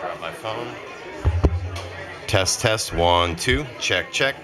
Drop my phone. Test, test, 1, 2. Check, check.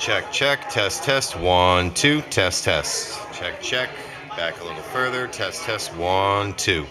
Check, check, test, test, 1, 2, test, test. Check, check, back a little further, test, test, 1, 2.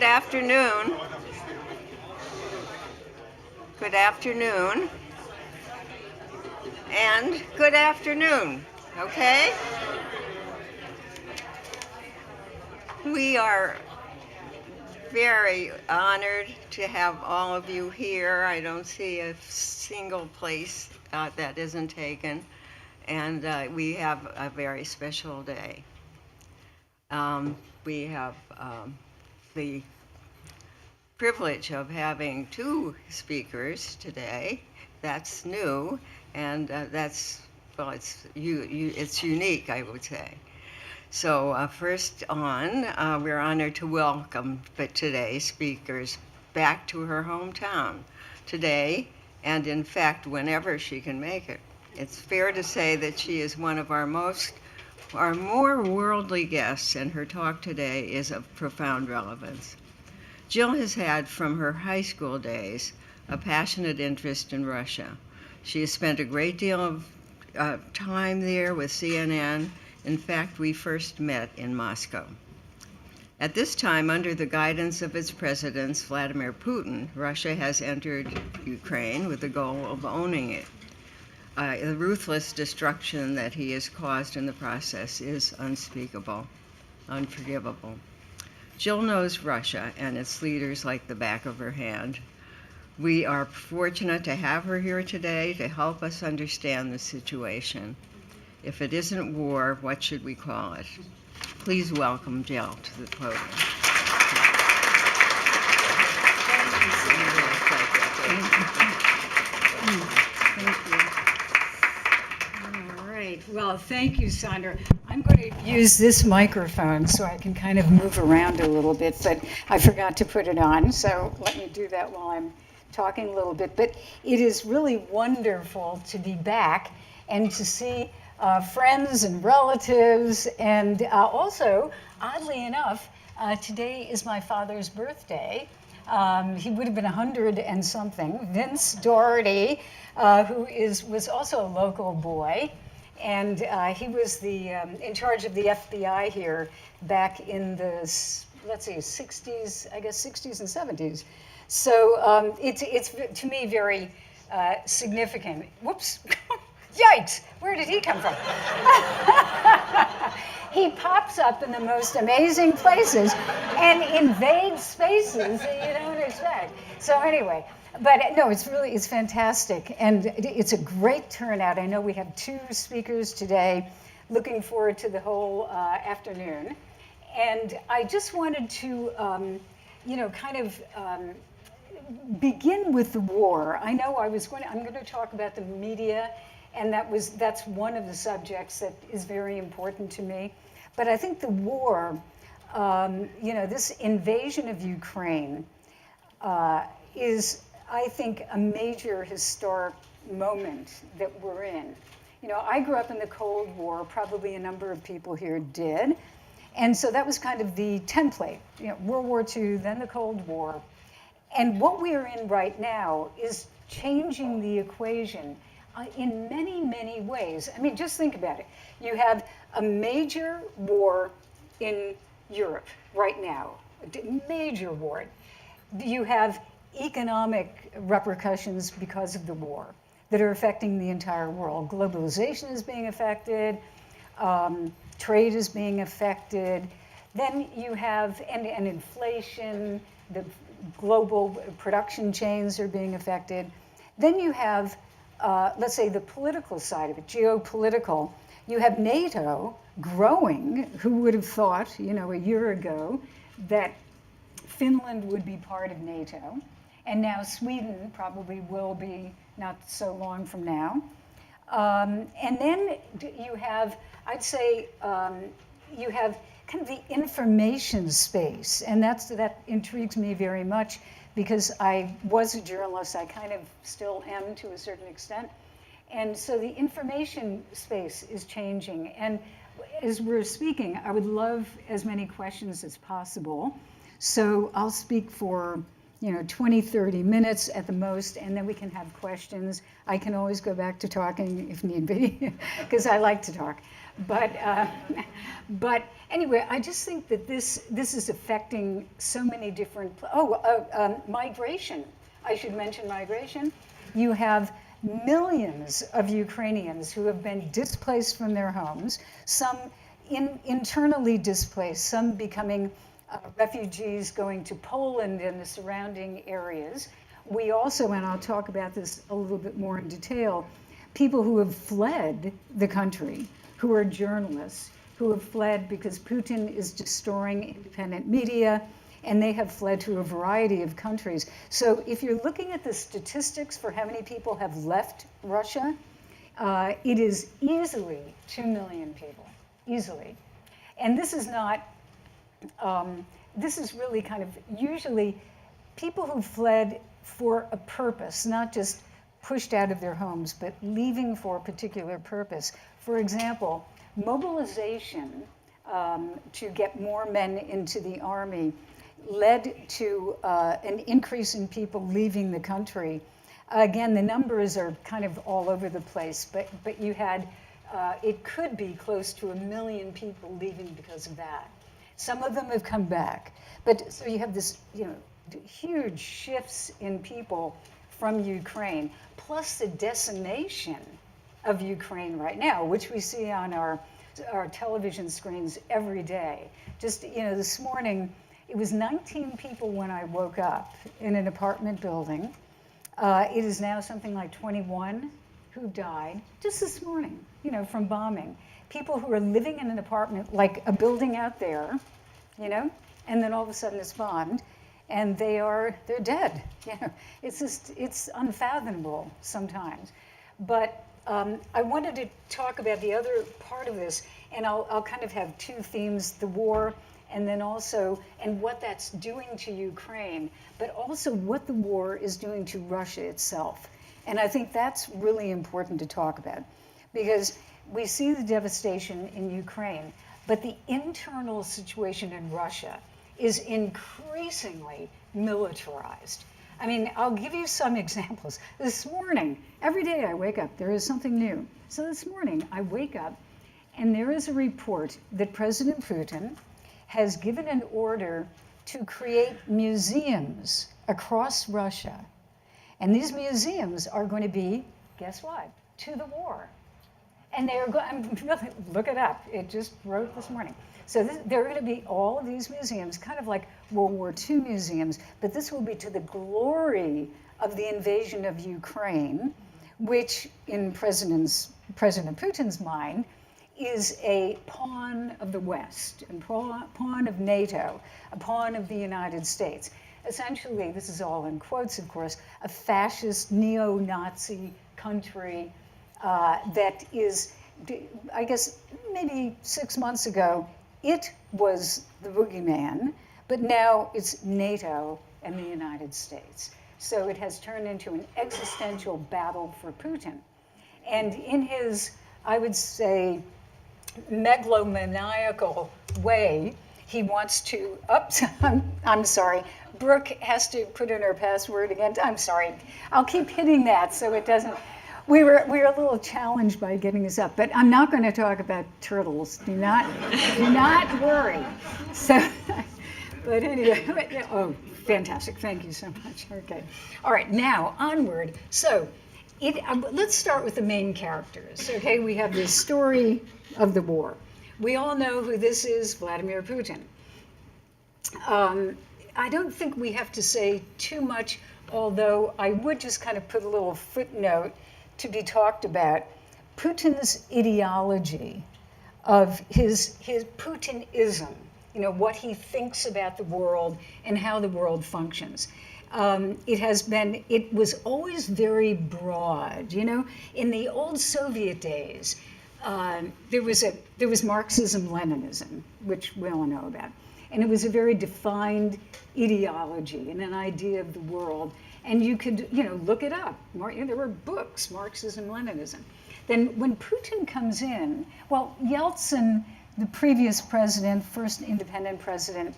good afternoon. Good afternoon. And good afternoon, okay? We are very honored to have all of you here. I don't see a single place that isn't taken, and we have a very special day. We have the privilege of having two speakers today. That's new, and it's unique, I would say. So first on, we're honored to welcome today's speakers back to her hometown today, and in fact, whenever she can make it. It's fair to say that she is one of our more worldly guests, and her talk today is of profound relevance. Jill has had, from her high school days, a passionate interest in Russia. She has spent a great deal of time there with CNN. In fact, we first met in Moscow. At this time, under the guidance of its president, Vladimir Putin, Russia has entered Ukraine with the goal of owning it. The ruthless destruction that he has caused in the process is unspeakable, unforgivable. Jill knows Russia and its leaders like the back of her hand. We are fortunate to have her here today to help us understand the situation. If it isn't war, what should we call it? Please welcome Jill to the podium. All right. Well, thank you, Sandra. I'm going to use this microphone so I can kind of move around a little bit, but I forgot to put it on, so let me do that while I'm talking a little bit. But it is really wonderful to be back and to see friends and relatives, and also, oddly enough, today is my father's birthday. He would have been 100 and something. Vince Dougherty, who was also a local boy, and he was in charge of the FBI here back in the, let's see, 60s, I guess 60s and 70s. So it's to me very significant. Whoops. Yikes, where did he come from? He pops up in the most amazing places and invades spaces that you don't expect. So anyway, but no, it's fantastic. And it's a great turnout. I know we have two speakers today. Looking forward to the whole afternoon. And I just wanted to, begin with the war. I know I'm going to talk about the media, and that's one of the subjects that is very important to me. But I think the war, this invasion of Ukraine is, I think, a major historic moment that we're in. You know, I grew up in the Cold War, probably a number of people here did. And so that was kind of the template, World War II, then the Cold War. And what we are in right now is changing the equation in many, many ways. I mean, just think about it. You have a major war in Europe right now, a major war. You have economic repercussions because of the war that are affecting the entire world. Globalization is being affected, trade is being affected. Then you have, and inflation, the global production chains are being affected. Then you have, let's say, the political side of it, geopolitical. You have NATO growing. Who would have thought, a year ago, that Finland would be part of NATO? And now Sweden probably will be not so long from now. And then you have, I'd say, you have kind of the information space, and that intrigues me very much because I was a journalist. I kind of still am to a certain extent. And so the information space is changing. And as we're speaking, I would love as many questions as possible. So I'll speak for 20, 30 minutes at the most, and then we can have questions. I can always go back to talking if need be, because I like to talk. But anyway, I just think that this is affecting so many different. Migration. I should mention migration. You have millions of Ukrainians who have been displaced from their homes. Some internally displaced. Some becoming refugees going to Poland and the surrounding areas. We also, and I'll talk about this a little bit more in detail, people who have fled the country, who are journalists, who have fled because Putin is destroying independent media, and they have fled to a variety of countries. So if you're looking at the statistics for how many people have left Russia, it is easily 2 million people, easily. And this is not, this is really kind of usually people who fled for a purpose, not just pushed out of their homes, but leaving for a particular purpose. For example, mobilization to get more men into the army led to an increase in people leaving the country. Again, the numbers are kind of all over the place, but you had, it could be close to 1 million people leaving because of that. Some of them have come back, but so you have this, huge shifts in people from Ukraine, plus the decimation of Ukraine right now, which we see on our television screens every day. Just, this morning, it was 19 people when I woke up in an apartment building. It is now something like 21 who died just this morning, from bombing. People who are living in an apartment, like a building out there, and then all of a sudden it's bombed, and they're dead. It's unfathomable sometimes. But I wanted to talk about the other part of this, and I'll kind of have two themes: the war, and then also, and what that's doing to Ukraine, but also what the war is doing to Russia itself. And I think that's really important to talk about, because we see the devastation in Ukraine, but the internal situation in Russia is increasingly militarized. I mean, I'll give you some examples. This morning, every day I wake up, there is something new. So this morning, I wake up, and there is a report that President Putin has given an order to create museums across Russia. And these museums are going to be, guess what? To the war. And they're going, look it up. It just wrote this morning. So there are going to be all of these museums, kind of like World War II museums, but this will be to the glory of the invasion of Ukraine, which in President Putin's mind is a pawn of the West, a pawn of NATO, a pawn of the United States. Essentially, this is all in quotes, of course, a fascist neo-Nazi country that is, I guess, maybe 6 months ago, it was the boogeyman, but now it's NATO and the United States. So it has turned into an existential battle for Putin. And in his, I would say, megalomaniacal way, he wants to, I'm sorry, Brooke has to put in her password again. I'm sorry, I'll keep hitting that so it doesn't. We were a little challenged by getting this up, but I'm not going to talk about turtles. Do not worry. So, but anyway, oh, fantastic! Thank you so much. Okay, all right, now onward. So, let's start with the main characters. Okay, we have this story of the war. We all know who this is: Vladimir Putin. I don't think we have to say too much, although I would just kind of put a little footnote to be talked about. Putin's ideology of his Putinism, what he thinks about the world and how the world functions. It was always very broad. In the old Soviet days, there was Marxism-Leninism, which we all know about. And it was a very defined ideology and an idea of the world. And you could, look it up. There were books, Marxism, Leninism. Then when Putin comes in, well, Yeltsin, the previous president, first independent president,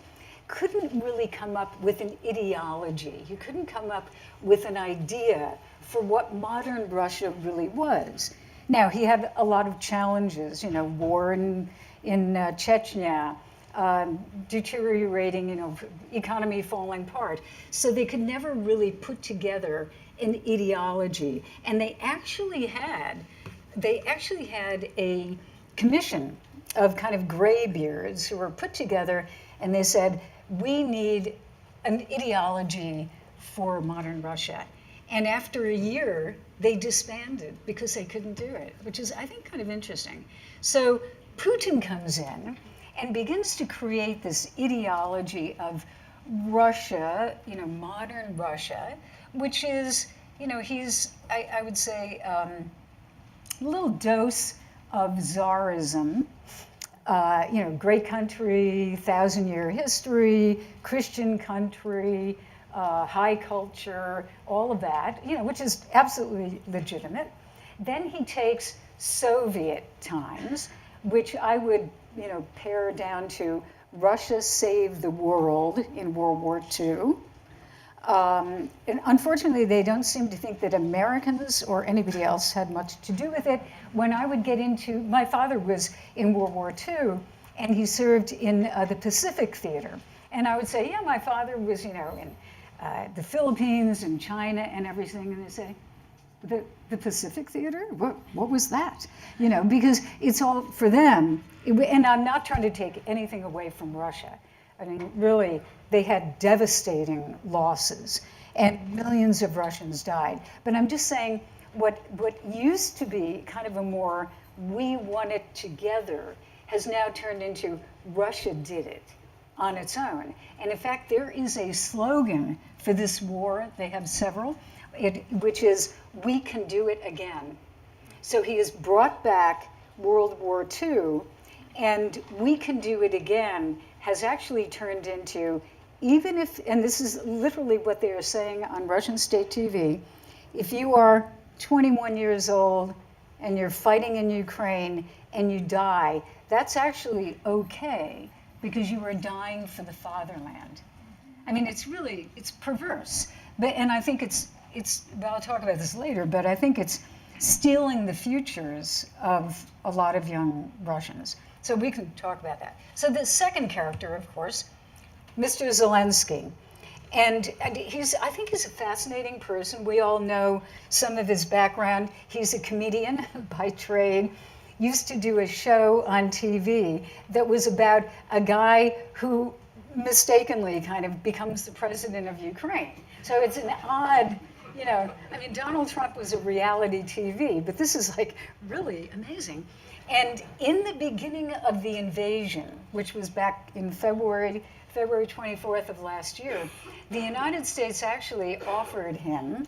couldn't really come up with an ideology. He couldn't come up with an idea for what modern Russia really was. Now, he had a lot of challenges, war in Chechnya, deteriorating, economy falling apart. So they could never really put together an ideology. And they actually had a commission of kind of graybeards who were put together, and they said, we need an ideology for modern Russia. And after a year, they disbanded because they couldn't do it, which is, I think, kind of interesting. So Putin comes in and begins to create this ideology of Russia, modern Russia, which is, I would say, a little dose of Tsarism. Great country, 1,000-year history, Christian country, high culture, all of that, which is absolutely legitimate. Then he takes Soviet times, which I would, pare down to Russia saved the world in World War II. And unfortunately, they don't seem to think that Americans or anybody else had much to do with it. When I would get into, my father was in World War II, and he served in the Pacific Theater. And I would say, yeah, my father was, in the Philippines and China and everything. And they say, the Pacific Theater? What was that? Because it's all for them. And I'm not trying to take anything away from Russia. I mean, really, they had devastating losses, and millions of Russians died. But I'm just saying, what used to be kind of a more we won it together has now turned into Russia did it on its own. And in fact, there is a slogan for this war, they have several, which is, we can do it again. So he has brought back World War II, and we can do it again has actually turned into, even if, and this is literally what they are saying on Russian state TV, if you are 21 years old and you're fighting in Ukraine and you die, that's actually okay because you are dying for the fatherland. I mean, it's perverse. And I think it's, well, I'll talk about this later, but I think it's stealing the futures of a lot of young Russians. So we can talk about that. So the second character, of course, Mr. Zelensky. And I think he's a fascinating person. We all know some of his background. He's a comedian by trade. Used to do a show on TV that was about a guy who mistakenly kind of becomes the president of Ukraine. So it's an odd, I mean, Donald Trump was a reality TV, but this is like really amazing. And in the beginning of the invasion, which was back in February 24th of last year, the United States actually offered him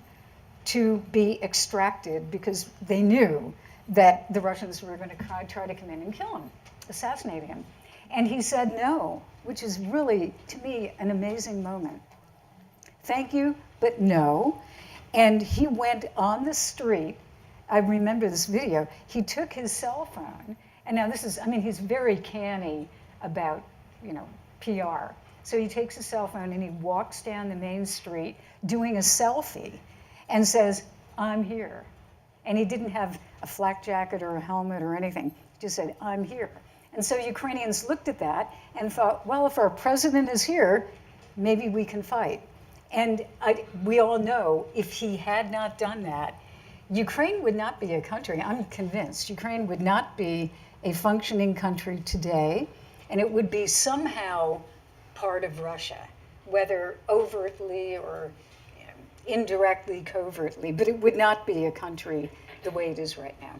to be extracted because they knew that the Russians were going to try to come in and kill him, assassinate him. And he said no, which is really, to me, an amazing moment. Thank you, but no. And he went on the street. I remember this video. He took his cell phone, and now this is, I mean, he's very canny about, PR. So he takes his cell phone and he walks down the main street doing a selfie and says, I'm here. And he didn't have a flak jacket or a helmet or anything. He just said, I'm here. And so Ukrainians looked at that and thought, well, if our president is here, maybe we can fight. And we all know if he had not done that, Ukraine would not be a country. I'm convinced Ukraine would not be a functioning country today, and it would be somehow part of Russia, whether overtly or indirectly, covertly, but it would not be a country the way it is right now.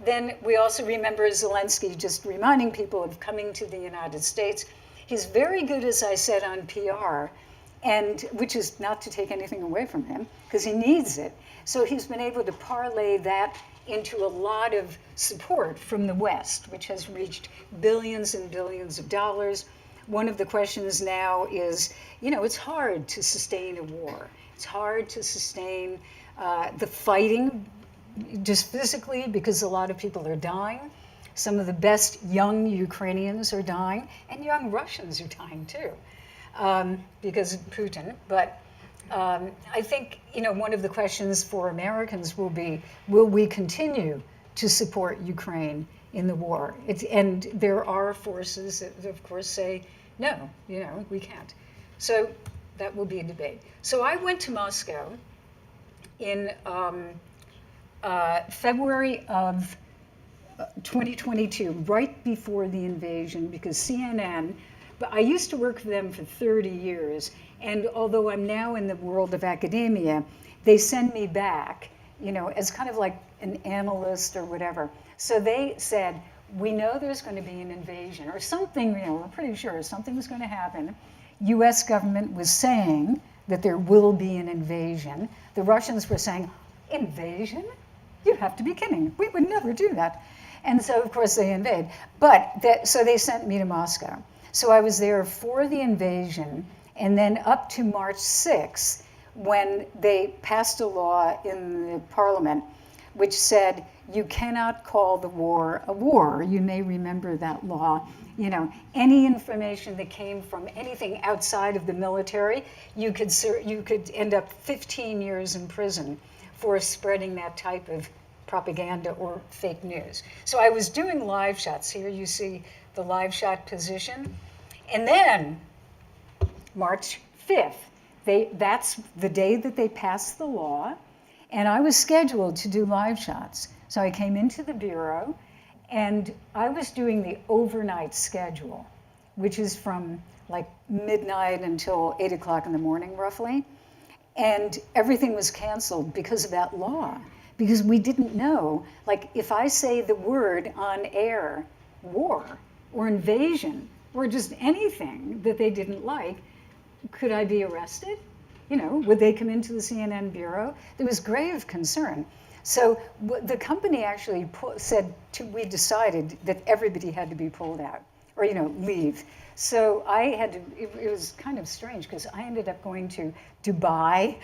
Then we also remember Zelensky just reminding people of coming to the United States. He's very good, as I said, on PR, and which is not to take anything away from him, because he needs it. So he's been able to parlay that into a lot of support from the West, which has reached billions and billions of dollars. One of the questions now is, it's hard to sustain a war. It's hard to sustain the fighting just physically because a lot of people are dying. Some of the best young Ukrainians are dying, and young Russians are dying too because of Putin. But I think, one of the questions for Americans will be, will we continue to support Ukraine in the war. And there are forces that, of course, say, no, we can't. So that will be a debate. So I went to Moscow in February of 2022, right before the invasion, because CNN, but I used to work for them for 30 years, and although I'm now in the world of academia, they send me back, as kind of like an analyst or whatever. So they said, we know there's going to be an invasion or something, we're pretty sure something was going to happen. US government was saying that there will be an invasion. The Russians were saying, invasion? You have to be kidding. We would never do that. And so, of course, they invade. So they sent me to Moscow. So I was there for the invasion, and then up to March 6th, when they passed a law in the parliament which said you cannot call the war a war. You may remember that law. Any information that came from anything outside of the military, you could end up 15 years in prison for spreading that type of propaganda or fake news. So I was doing live shots. Here you see the live shot position. And then March 5th, that's the day that they passed the law, and I was scheduled to do live shots. So I came into the bureau, and I was doing the overnight schedule, which is from like midnight until 8 o'clock in the morning, roughly. And everything was canceled because of that law, because we didn't know, like if I say the word on air, war or invasion, or just anything that they didn't like, could I be arrested? Would they come into the CNN bureau? There was grave concern. So the company actually we decided that everybody had to be pulled out or, leave. So I had to, it was kind of strange because I ended up going to Dubai,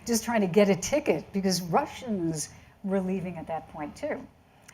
just trying to get a ticket because Russians were leaving at that point too.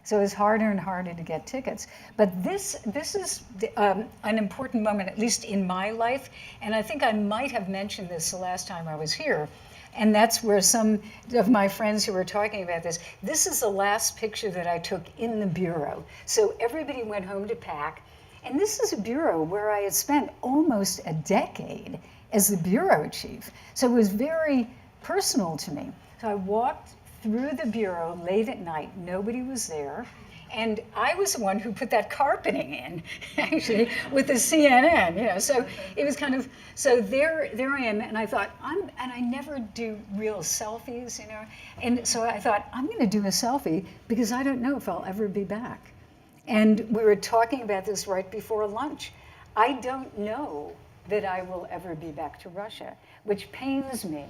So it was harder and harder to get tickets. But this is an important moment, at least in my life. And I think I might have mentioned this the last time I was here. And that's where some of my friends who were talking about this is the last picture that I took in the bureau. So everybody went home to pack. And this is a bureau where I had spent almost a decade as the bureau chief. So it was very personal to me. So I walked through the bureau late at night. Nobody was there. And I was the one who put that carpeting in, actually, with the CNN, So it was kind of, so there I am, and I thought, and I never do real selfies, And so I thought, I'm going to do a selfie because I don't know if I'll ever be back. And we were talking about this right before lunch. I don't know that I will ever be back to Russia, which pains me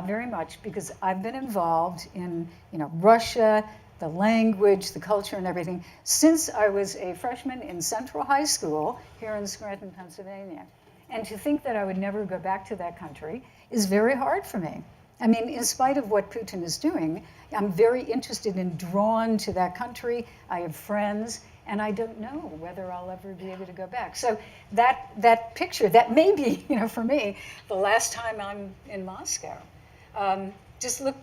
very much because I've been involved in, Russia, the language, the culture, and everything since I was a freshman in Central High School here in Scranton, Pennsylvania. And to think that I would never go back to that country is very hard for me. I mean, in spite of what Putin is doing, I'm very interested and drawn to that country. I have friends, and I don't know whether I'll ever be able to go back. So that picture, that may be, for me, the last time I'm in Moscow. Just look,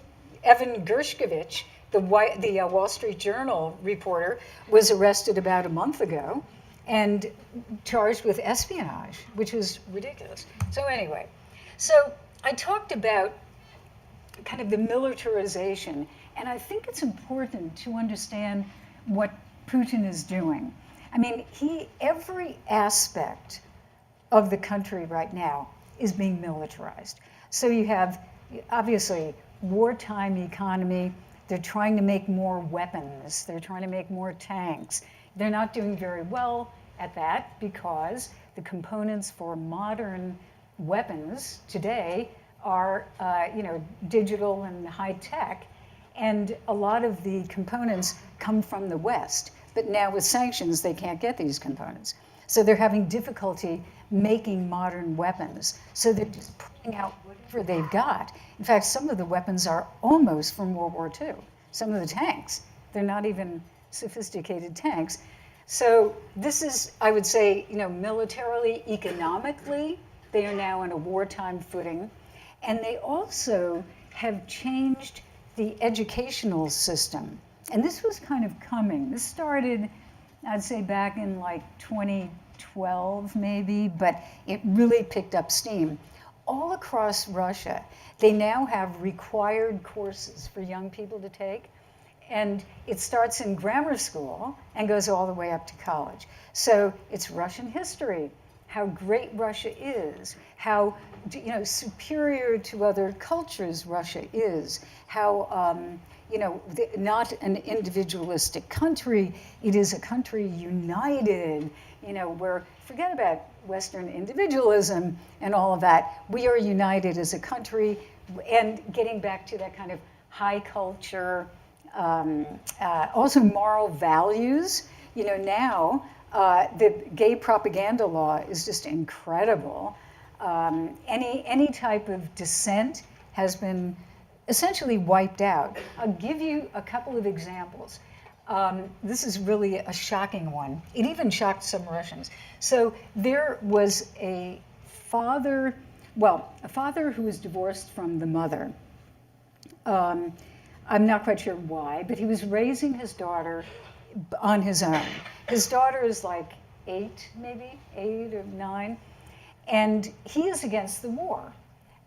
Evan Gershkovich, the Wall Street Journal reporter, was arrested about a month ago and charged with espionage, which was ridiculous. So anyway, so I talked about kind of the militarization, and I think it's important to understand what Putin is doing. I mean, every aspect of the country right now is being militarized. So you have, obviously, wartime economy. They're trying to make more weapons. They're trying to make more tanks. They're not doing very well at that because the components for modern weapons today are, digital and high tech, and a lot of the components come from the West. But now with sanctions, they can't get these components. So they're having difficulty making modern weapons. So they're just putting out whatever they've got. In fact, some of the weapons are almost from World War II. Some of the tanks, they're not even sophisticated tanks. So this is, I would say, militarily, economically, they are now on a wartime footing. And they also have changed the educational system And this was kind of coming. This started, I'd say, back in like 2012 maybe, but it really picked up steam. All across Russia, they now have required courses for young people to take. And it starts in grammar school and goes all the way up to college. So it's Russian history, how great Russia is, how superior to other cultures Russia is, how not an individualistic country, it is a country united, where forget about Western individualism and all of that. We are united as a country, and getting back to that kind of high culture, also moral values. Now the gay propaganda law is just incredible. Any type of dissent has been essentially wiped out. I'll give you a couple of examples. This is really a shocking one. It even shocked some Russians. So there was a father who was divorced from the mother. I'm not quite sure why, but he was raising his daughter on his own. His daughter is like 8 or 9, and he is against the war.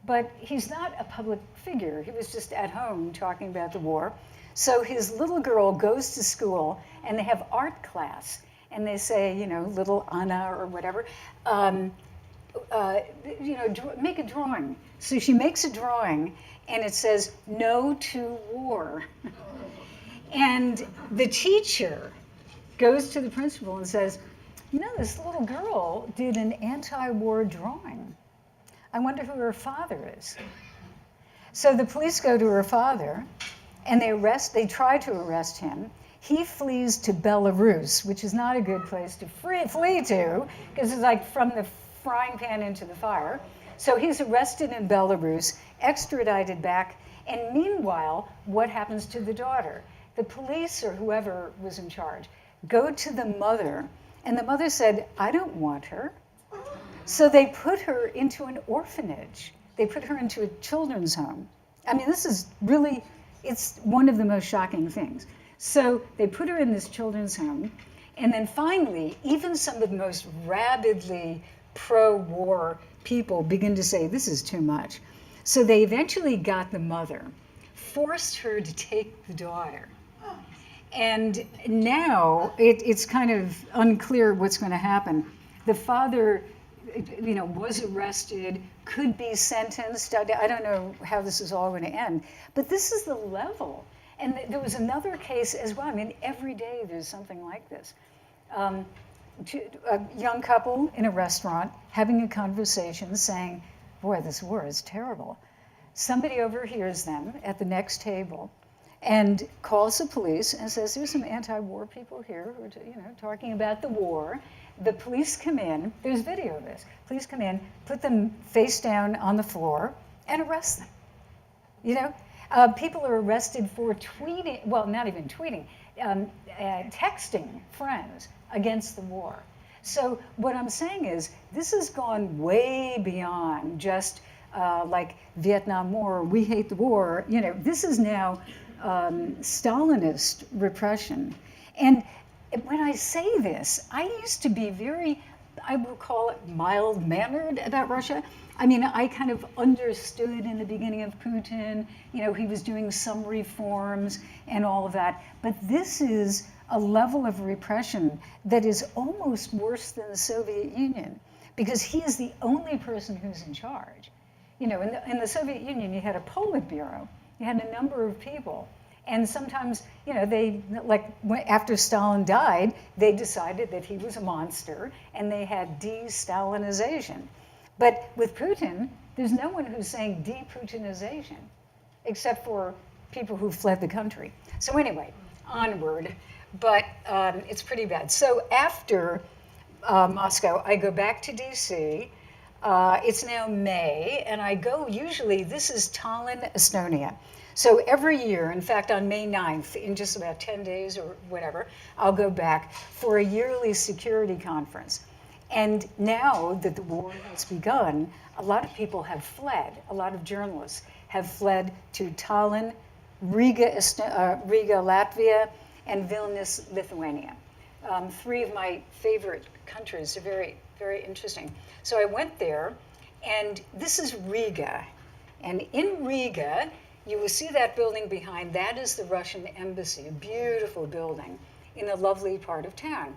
But he's not a public figure. He was just at home talking about the war. So his little girl goes to school, and they have art class, and they say, little Anna or whatever, make a drawing. So she makes a drawing, and it says, "No to war." And the teacher goes to the principal and says, this little girl did an anti-war drawing. I wonder who her father is. So the police go to her father, and they try to arrest him. He flees to Belarus, which is not a good place to flee to, because it's like from the frying pan into the fire. So he's arrested in Belarus, extradited back, and meanwhile, what happens to the daughter? The police, or whoever was in charge, go to the mother, and the mother said, "I don't want her." So they put her into an orphanage. They put her into a children's home. I mean, this is really, it's one of the most shocking things. So they put her in this children's home, and then finally, even some of the most rabidly pro-war people begin to say, this is too much. So they eventually got the mother, forced her to take the daughter. And now it's kind of unclear what's going to happen. The father, was arrested, could be sentenced. I don't know how this is all going to end. But this is the level. And there was another case as well. I mean, every day there's something like this. A young couple in a restaurant having a conversation saying, boy, this war is terrible. Somebody overhears them at the next table and calls the police and says, there's some anti-war people here who are talking about the war. The police come in, there's video of this. Police come in, put them face down on the floor, and arrest them. People are arrested for tweeting, well, not even tweeting, texting friends against the war. So what I'm saying is, this has gone way beyond just like Vietnam War, we hate the war. This is now Stalinist repression. And when I say this, I used to be very, I will call it mild-mannered about Russia. I mean, I kind of understood in the beginning of Putin, he was doing some reforms and all of that. But this is a level of repression that is almost worse than the Soviet Union, because he is the only person who's in charge. In the Soviet Union, you had a Politburo. You had a number of people. And sometimes, they, after Stalin died, they decided that he was a monster, and they had de-Stalinization. But with Putin, there's no one who's saying de-Putinization, except for people who fled the country. So anyway, onward. But it's pretty bad. So after Moscow, I go back to DC. It's now May, and I go, usually, this is Tallinn, Estonia. So every year, in fact, on May 9th, in just about 10 days or whatever, I'll go back for a yearly security conference. And now that the war has begun, a lot of people have fled. A lot of journalists have fled to Tallinn, Riga, Latvia, and Vilnius, Lithuania. Three of my favorite countries. They're very, very interesting. So I went there, and this is Riga. And in Riga, you will see that building behind. That is the Russian embassy, a beautiful building in a lovely part of town.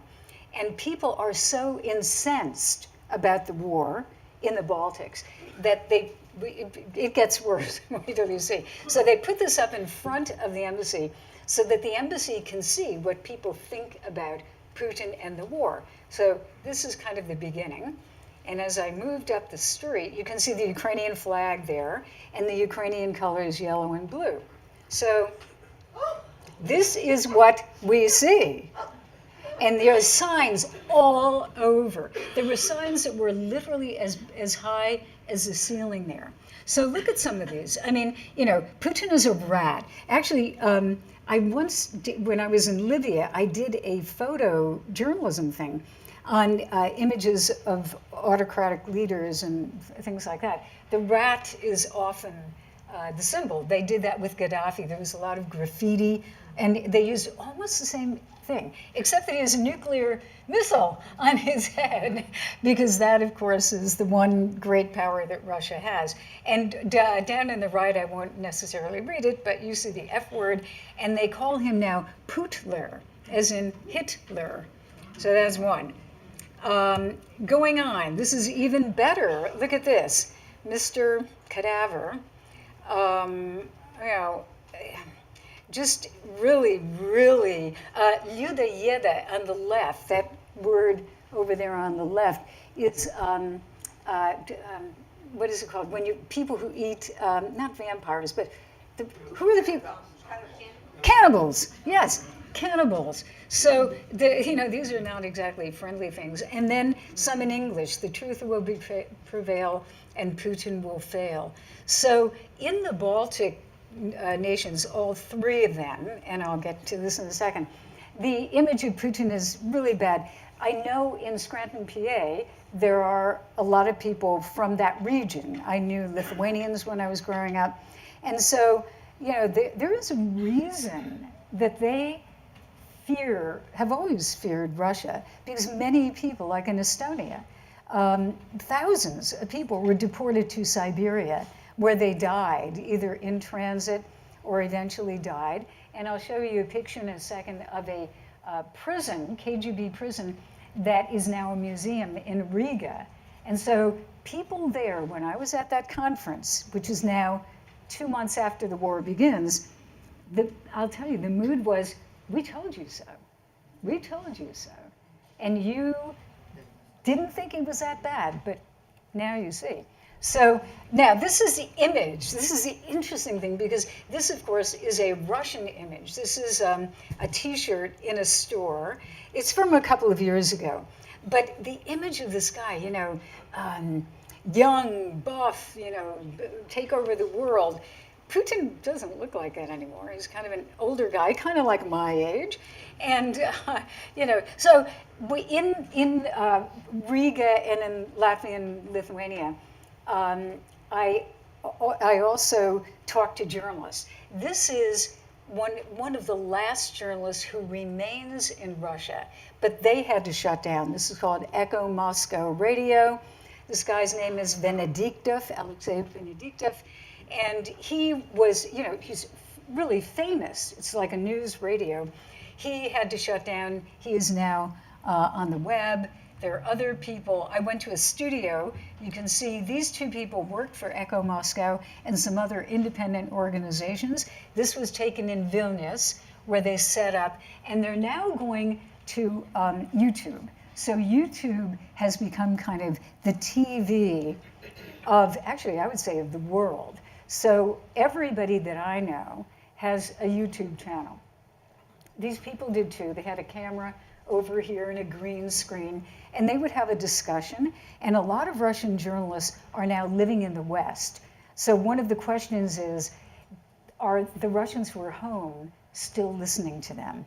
And people are so incensed about the war in the Baltics that it gets worse. Wait till you see. So they put this up in front of the embassy so that the embassy can see what people think about Putin and the war. So this is kind of the beginning. And as I moved up the street, you can see the Ukrainian flag there, and the Ukrainian colors, yellow and blue. So this is what we see. And there are signs all over. There were signs that were literally as high as the ceiling there. So look at some of these. I mean, Putin is a rat. Actually, I once did, when I was in Libya, I did a photo journalism thing on images of autocratic leaders and things like that. The rat is often the symbol. They did that with Gaddafi. There was a lot of graffiti, and they used almost the same thing, except that he has a nuclear missile on his head, because that, of course, is the one great power that Russia has. And down in the right, I won't necessarily read it, but you see the F word, and they call him now Putler, as in Hitler. So that's one. Going on, this is even better. Look at this, Mr. Cadaver. Just really, really, Yuda Yeda on the left, that word over there on the left, it's, what is it called? When people who eat, not vampires, but who are the people? Cannibals, yes, cannibals. So, these are not exactly friendly things. And then some in English, the truth will prevail and Putin will fail. So in the Baltic nations, all three of them, and I'll get to this in a second, the image of Putin is really bad. I know in Scranton, PA, there are a lot of people from that region. I knew Lithuanians when I was growing up. And so, there is a reason that they have always feared Russia, because many people, like in Estonia, thousands of people were deported to Siberia, where they died, either in transit or eventually died. And I'll show you a picture in a second of a prison, KGB prison, that is now a museum in Riga. And so people there, when I was at that conference, which is now 2 months after the war begins, I'll tell you, the mood was, we told you so. We told you so. And you didn't think it was that bad, but now you see. So now this is the image. This is the interesting thing, because this, of course, is a Russian image. This is a T-shirt in a store. It's from a couple of years ago. But the image of this guy, young, buff, take over the world. Putin doesn't look like that anymore. He's kind of an older guy, kind of like my age. And, so in Riga and in Latvia and Lithuania, I also talked to journalists. This is one of the last journalists who remains in Russia, but they had to shut down. This is called Echo Moscow Radio. This guy's name is Venediktov, Alexei Venediktov, and he was, he's really famous. It's like a news radio. He had to shut down. He is now on the web. There are other people. I went to a studio. You can see these two people worked for Echo Moscow and some other independent organizations. This was taken in Vilnius, where they set up, and they're now going to YouTube. So YouTube has become kind of the TV of, actually, I would say, of the world. So everybody that I know has a YouTube channel. These people did too. They had a camera over here and a green screen, and they would have a discussion. And a lot of Russian journalists are now living in the West. So one of the questions is, are the Russians who are home still listening to them?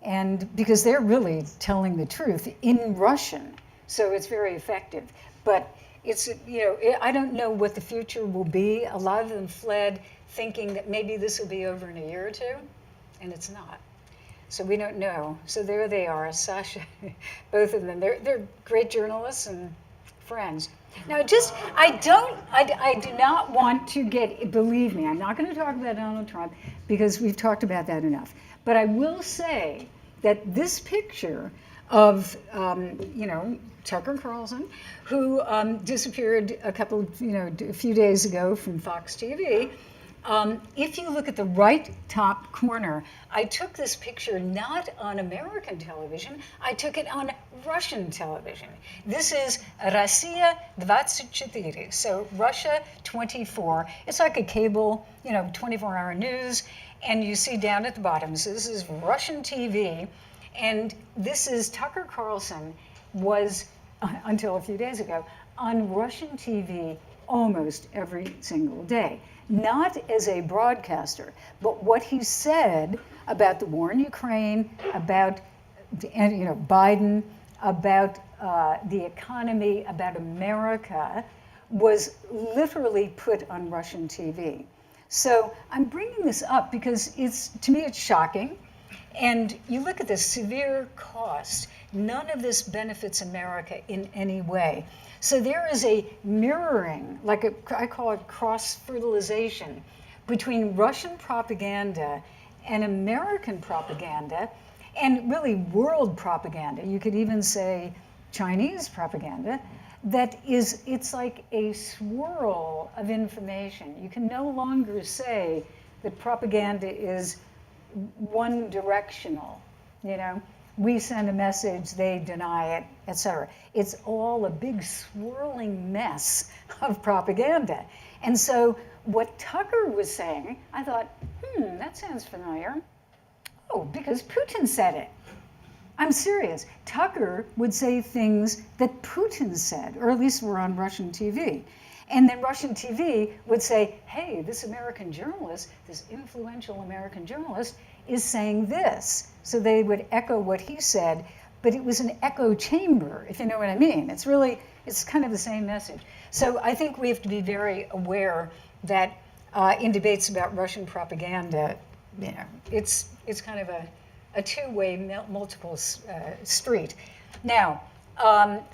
And because they're really telling the truth in Russian, so it's very effective. But it's, I don't know what the future will be. A lot of them fled thinking that maybe this will be over in a year or two, and it's not. So we don't know. So there they are, Sasha, both of them. They're great journalists and friends. Now, I do not want to believe me, I'm not going to talk about Donald Trump because we've talked about that enough. But I will say that this picture of, Tucker Carlson, who disappeared a few days ago from Fox TV, if you look at the right top corner, I took this picture not on American television, I took it on Russian television. This is Россия 24, so Russia 24. It's like a cable, 24-hour news, and you see down at the bottom, so this is Russian TV, and this is Tucker Carlson was, until a few days ago, on Russian TV almost every single day. Not as a broadcaster, but what he said about the war in Ukraine, about Biden, about the economy, about America, was literally put on Russian TV. So I'm bringing this up because to me it's shocking. And you look at the severe cost. None of this benefits America in any way. So there is a mirroring, I call it cross-fertilization, between Russian propaganda and American propaganda, and really world propaganda. You could even say Chinese propaganda. It's like a swirl of information. You can no longer say that propaganda is one directional, we send a message, they deny it, etc. It's all a big swirling mess of propaganda. And so what Tucker was saying, I thought, that sounds familiar. Oh, because Putin said it. I'm serious. Tucker would say things that Putin said, or at least were on Russian TV. And then Russian TV would say, hey, this American journalist, this influential American journalist, is saying this. So they would echo what he said, but it was an echo chamber, if you know what I mean. It's kind of the same message. So I think we have to be very aware that in debates about Russian propaganda, it's kind of a two-way multiple street. Now,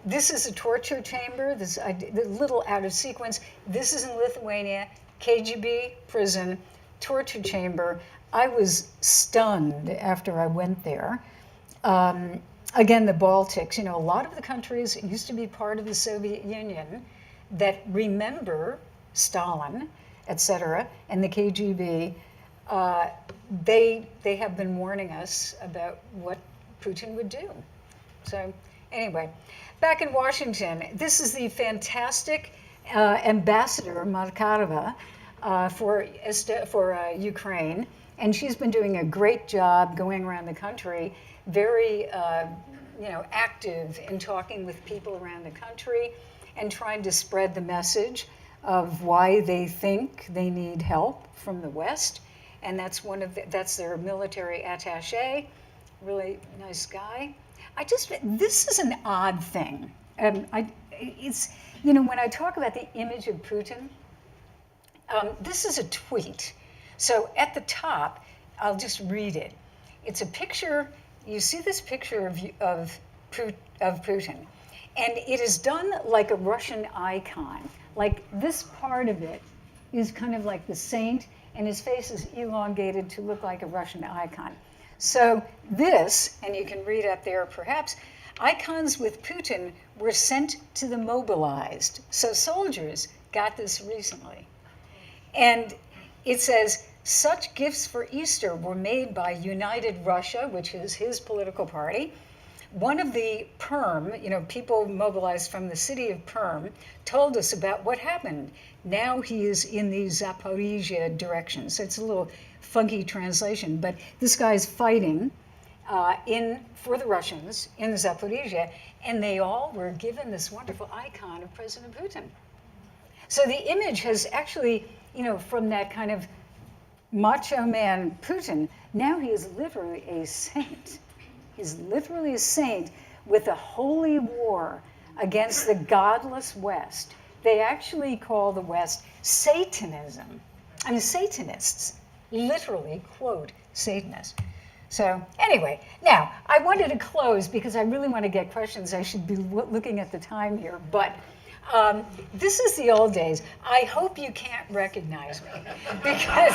this is a torture chamber. This a little out of sequence. This is in Lithuania, KGB prison, torture chamber. I was stunned after I went there. Again, the Baltics, a lot of the countries used to be part of the Soviet Union that remember Stalin, et cetera, and the KGB. They have been warning us about what Putin would do. So anyway, back in Washington, this is the fantastic ambassador, Markarova, for Ukraine. And she's been doing a great job going around the country, very active in talking with people around the country and trying to spread the message of why they think they need help from the West. And that's that's their military attaché, really nice guy. This is an odd thing. It's when I talk about the image of Putin, this is a tweet. So at the top, I'll just read it. It's a picture. You see this picture of Putin, and it is done like a Russian icon. Like this part of it is kind of like the saint, and his face is elongated to look like a Russian icon. So this, and you can read up there perhaps, icons with Putin were sent to the mobilized. So soldiers got this recently. And it says, such gifts for Easter were made by United Russia, which is his political party. One of the Perm, people mobilized from the city of Perm, told us about what happened. Now he is in the Zaporizhia direction. So it's a little funky translation, but this guy's fighting for the Russians in Zaporizhia, and they all were given this wonderful icon of President Putin. So the image has actually, from that kind of macho man Putin, now he is literally a saint. He's literally a saint with a holy war against the godless West. They actually call the West Satanism. and Satanists, literally, quote, Satanists. So anyway, now I wanted to close because I really want to get questions. I should be looking at the time here, but this is the old days. I hope you can't recognize me because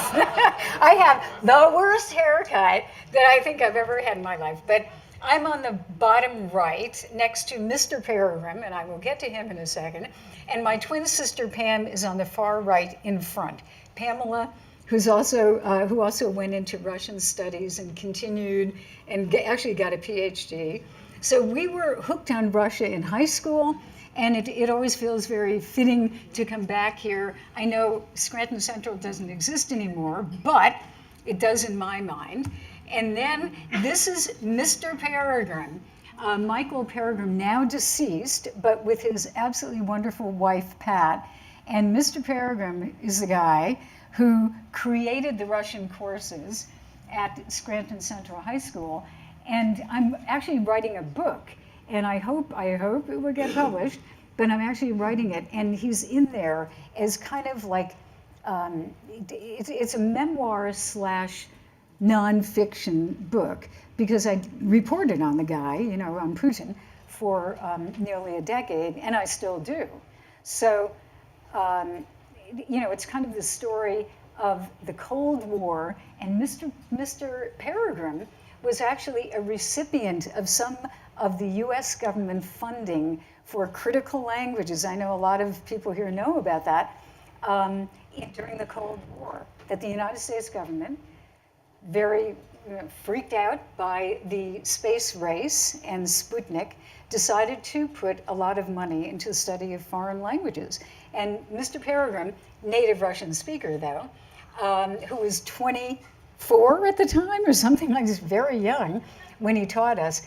I have the worst haircut that I think I've ever had in my life. But I'm on the bottom right next to Mr. Peregrine, and I will get to him in a second. And my twin sister Pam is on the far right in front. Pamela, who also went into Russian studies and continued and actually got a PhD. So we were hooked on Russia in high school, and it always feels very fitting to come back here. I know Scranton Central doesn't exist anymore, but it does in my mind. And then this is Mr. Peregrine, Michael Peregrine, now deceased, but with his absolutely wonderful wife, Pat. And Mr. Peregrine is the guy who created the Russian courses at Scranton Central High School. And I'm actually writing a book, and I hope it will get published, but I'm actually writing it. And he's in there as kind of like, it's a memoir / nonfiction book, because I reported on the guy, on Putin for nearly a decade, and I still do. So, it's kind of the story of the Cold War, and Mr. Peregrine was actually a recipient of some of the US government funding for critical languages. I know a lot of people here know about that. During the Cold War, that the United States government, very freaked out by the space race and Sputnik, decided to put a lot of money into the study of foreign languages. And Mr. Peregrine, native Russian speaker though, who was 24 at the time or something like this, very young when he taught us,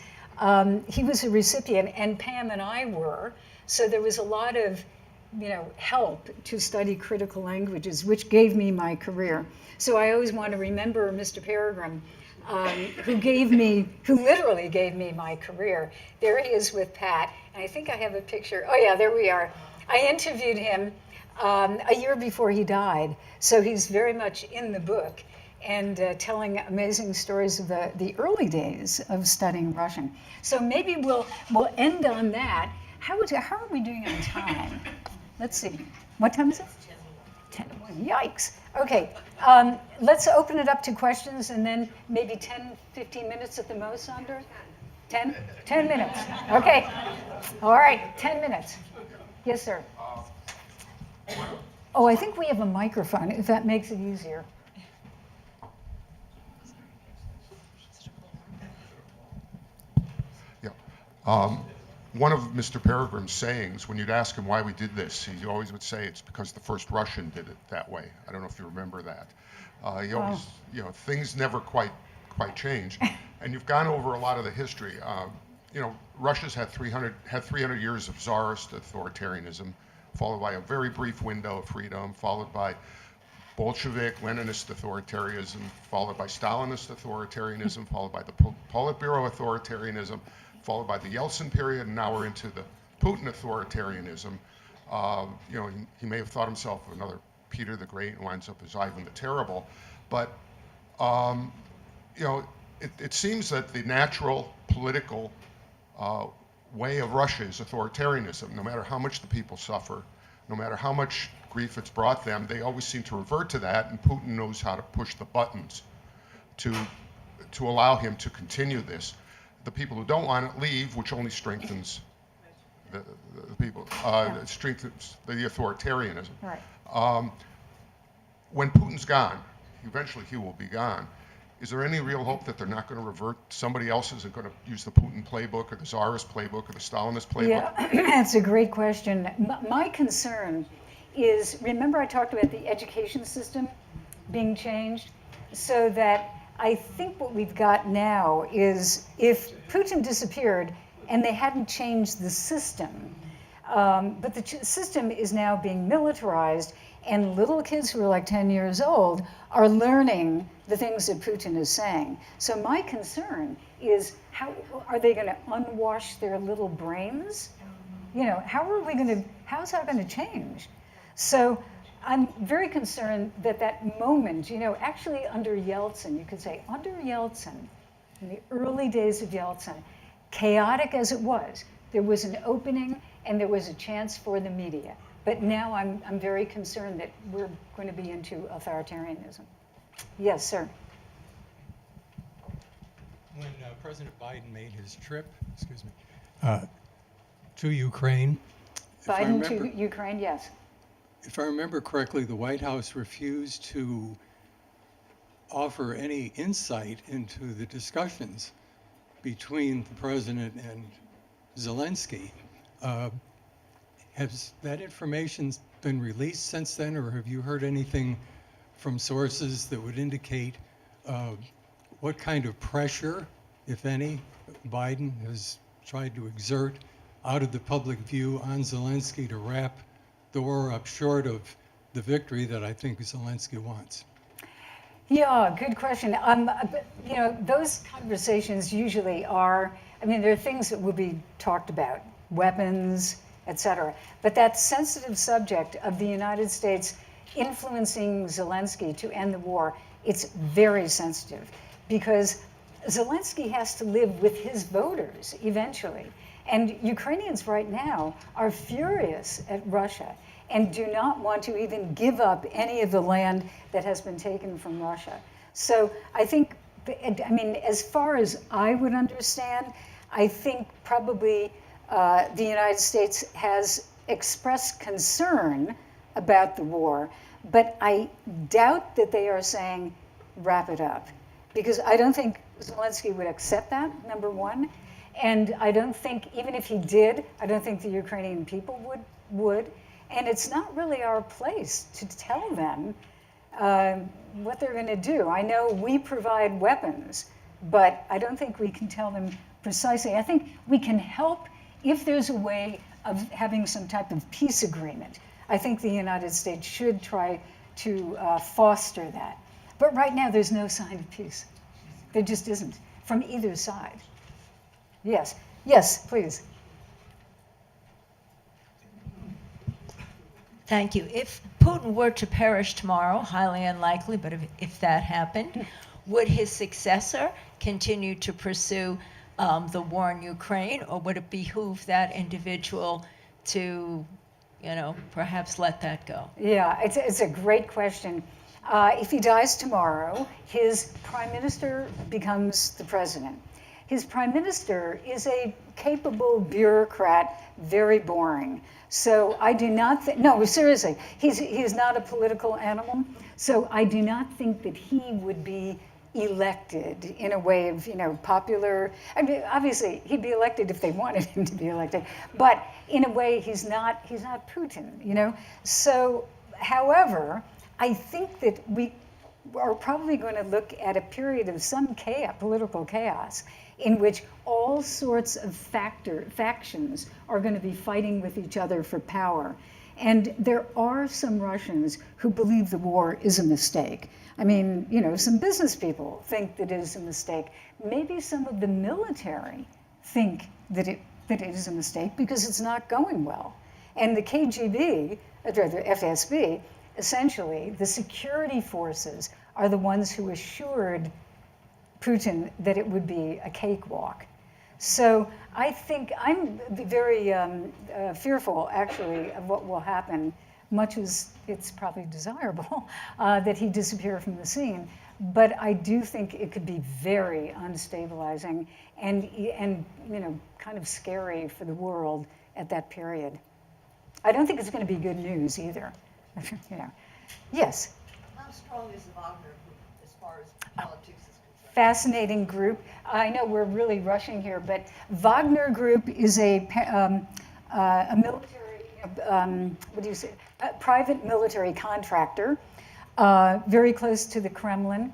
he was a recipient, and Pam and I were. So there was a lot of help to study critical languages, which gave me my career. So I always want to remember Mr. Peregrine, who literally gave me my career. There he is with Pat, and I think I have a picture. Oh yeah, there we are. I interviewed him a year before he died, so he's very much in the book and telling amazing stories of the early days of studying Russian. So maybe we'll end on that. How are we doing on time? Let's see. What time is it? 10. Yikes. Okay. Let's open it up to questions, and then maybe 10, 15 minutes at the most, Sandra? 10? 10 minutes. Okay. All right. 10 minutes. Yes, sir. Oh, I think we have a microphone, if that makes it easier. Yeah. One of Mr. Peregrine's sayings, when you'd ask him why we did this, he always would say it's because the first Russian did it that way. I don't know if you remember that. He always, things never quite change. And you've gone over a lot of the history. Russia's had 300 years of czarist authoritarianism, followed by a very brief window of freedom, followed by Bolshevik, Leninist authoritarianism, followed by Stalinist authoritarianism, followed by the Politburo authoritarianism, followed by the Yeltsin period, and now we're into the Putin authoritarianism. He may have thought himself another Peter the Great and winds up as Ivan the Terrible, but it seems that the natural political way of Russia is authoritarianism. No matter how much the people suffer, no matter how much grief it's brought them, they always seem to revert to that, and Putin knows how to push the buttons to allow him to continue this. The people who don't want it leave, which only strengthens the people, strengthens the authoritarianism. Right. When Putin's gone, eventually he will be gone. Is there any real hope that they're not going to revert? Somebody else isn't going to use the Putin playbook or the Tsarist playbook or the Stalinist playbook? Yeah, that's a great question. My concern is, remember I talked about the education system being changed? So that I think what we've got now is, if Putin disappeared and they hadn't changed the system, but the system is now being militarized, and little kids who are like 10 years old are learning the things that Putin is saying. So my concern is, how are they going to unwash their little brains? How's that going to change? So I'm very concerned that that moment, actually under Yeltsin, you could say under Yeltsin, in the early days of Yeltsin, chaotic as it was, there was an opening and there was a chance for the media. But now I'm very concerned that we're going to be into authoritarianism. Yes, sir. When President Biden made his trip, to Ukraine, Biden to Ukraine, yes. if I remember correctly, the White House refused to offer any insight into the discussions between the president and Zelensky. Has that information been released since then, or have you heard anything from sources that would indicate what kind of pressure, if any, Biden has tried to exert out of the public view on Zelensky to wrap the war up short of the victory that I think Zelensky wants? Yeah, good question. Those conversations usually are, there are things that will be talked about, weapons, etc. But that sensitive subject of the United States influencing Zelensky to end the war, it's very sensitive because Zelensky has to live with his voters eventually. And Ukrainians right now are furious at Russia and do not want to even give up any of the land that has been taken from Russia. So I think, as far as I would understand, I think probably the United States has expressed concern about the war, but I doubt that they are saying wrap it up, because I don't think Zelensky would accept that, number one, and I don't think, even if he did, I don't think the Ukrainian people would, and it's not really our place to tell them what they're going to do. I know we provide weapons, but I don't think we can tell them precisely. I think we can help if there's a way of having some type of peace agreement. I think the United States should try to foster that. But right now, there's no sign of peace. There just isn't, from either side. Yes, yes, please. Thank you. If Putin were to perish tomorrow, highly unlikely, but if that happened, would his successor continue to pursue the war in Ukraine, or would it behoove that individual to, perhaps let that go? Yeah, it's a great question. If he dies tomorrow, his prime minister becomes the president. His prime minister is a capable bureaucrat, very boring. So I do not think, no, seriously, he's not a political animal. So I do not think that he would be elected in a way of, popular. Obviously, he'd be elected if they wanted him to be elected, but in a way, he's not Putin, So, however, I think that we are probably going to look at a period of some political chaos, in which all sorts of factions are going to be fighting with each other for power. And there are some Russians who believe the war is a mistake. Some business people think that it is a mistake. Maybe some of the military think that it is a mistake because it's not going well. And the KGB, or the FSB, essentially, the security forces are the ones who assured Putin that it would be a cakewalk. So I think I'm very fearful, actually, of what will happen, much as it's probably desirable that he disappear from the scene. But I do think it could be very unstabilizing and kind of scary for the world at that period. I don't think it's going to be good news either. Yes? How strong is the Wagner group as far as politics is concerned? Fascinating group. I know we're really rushing here, but Wagner Group is a military, a private military contractor, very close to the Kremlin.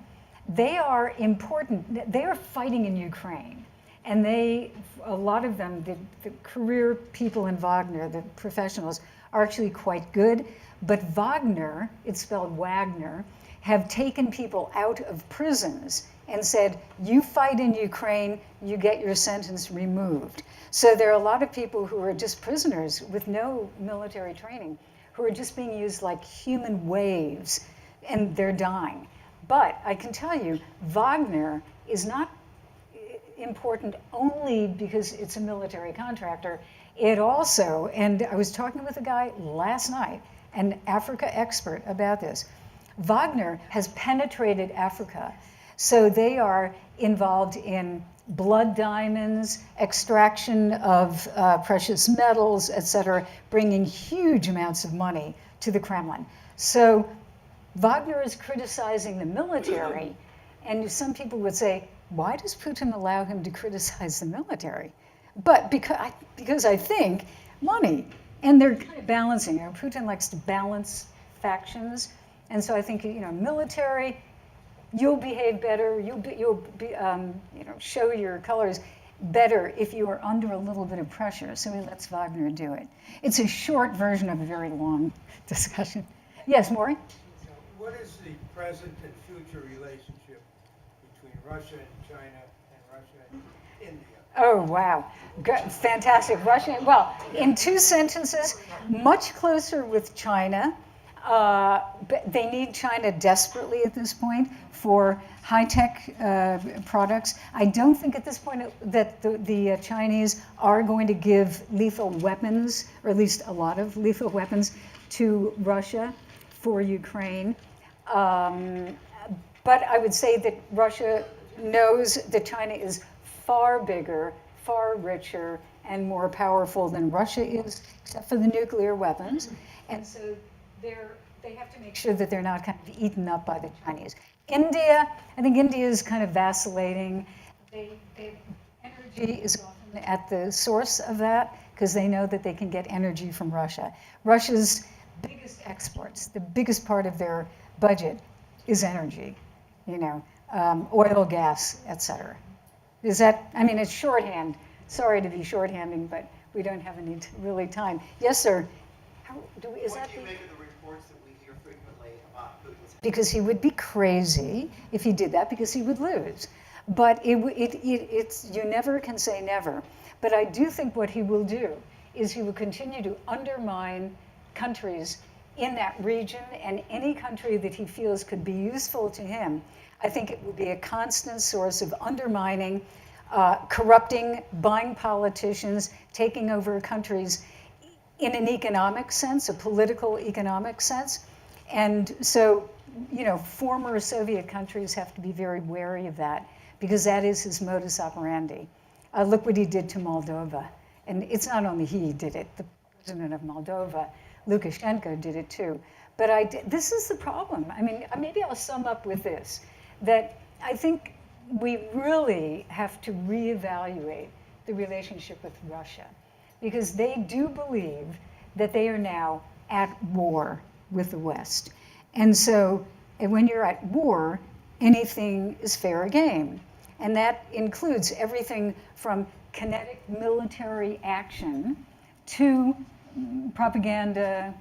They are important. They are fighting in Ukraine, and a lot of them, the career people in Wagner, the professionals, are actually quite good. But Wagner, it's spelled Wagner, have taken people out of prisons and said, you fight in Ukraine, you get your sentence removed. So there are a lot of people who are just prisoners with no military training who are just being used like human waves, and they're dying. But I can tell you, Wagner is not important only because it's a military contractor. It also, and I was talking with a guy last night, an Africa expert about this. Wagner has penetrated Africa. So they are involved in blood diamonds, extraction of precious metals, et cetera, bringing huge amounts of money to the Kremlin. So Wagner is criticizing the military, and some people would say, why does Putin allow him to criticize the military? But because I think money, and they're kind of balancing. Putin likes to balance factions, and so I think military, you'll behave better. You'll show your colors better if you are under a little bit of pressure. So he lets Wagner do it. It's a short version of a very long discussion. Yes, Maury? So what is the present and future relationship between Russia and China and Russia and India? Oh, wow. Fantastic. Russia, well, in 2 sentences, much closer with China. But they need China desperately at this point for high-tech products. I don't think at this point that the Chinese are going to give lethal weapons, or at least a lot of lethal weapons, to Russia for Ukraine. But I would say that Russia knows that China is far bigger, far richer, and more powerful than Russia is, except for the nuclear weapons. And so they have to make sure that they're not kind of eaten up by the Chinese. India, I think India is kind of vacillating. Energy is often at the source of that because they know that they can get energy from Russia. Russia's biggest exports, the biggest part of their budget is energy, oil, gas, et cetera. Is that, it's shorthand. Sorry to be shorthanding, but we don't have any really time. Yes, sir. What do you make of the reports that we hear frequently about Putin's? Because he would be crazy if he did that, because he would lose. But it's you never can say never. But I do think what he will do is he will continue to undermine countries in that region, and any country that he feels could be useful to him. I think it will be a constant source of undermining, corrupting, buying politicians, taking over countries in an economic sense, a political economic sense. And so, former Soviet countries have to be very wary of that, because that is his modus operandi. Look what he did to Moldova. And it's not only he did it, the president of Moldova, Lukashenko, did it too. But this is the problem. Maybe I'll sum up with this, that I think we really have to reevaluate the relationship with Russia, because they do believe that they are now at war with the West. And so when you're at war, anything is fair game. And that includes everything from kinetic military action to propaganda,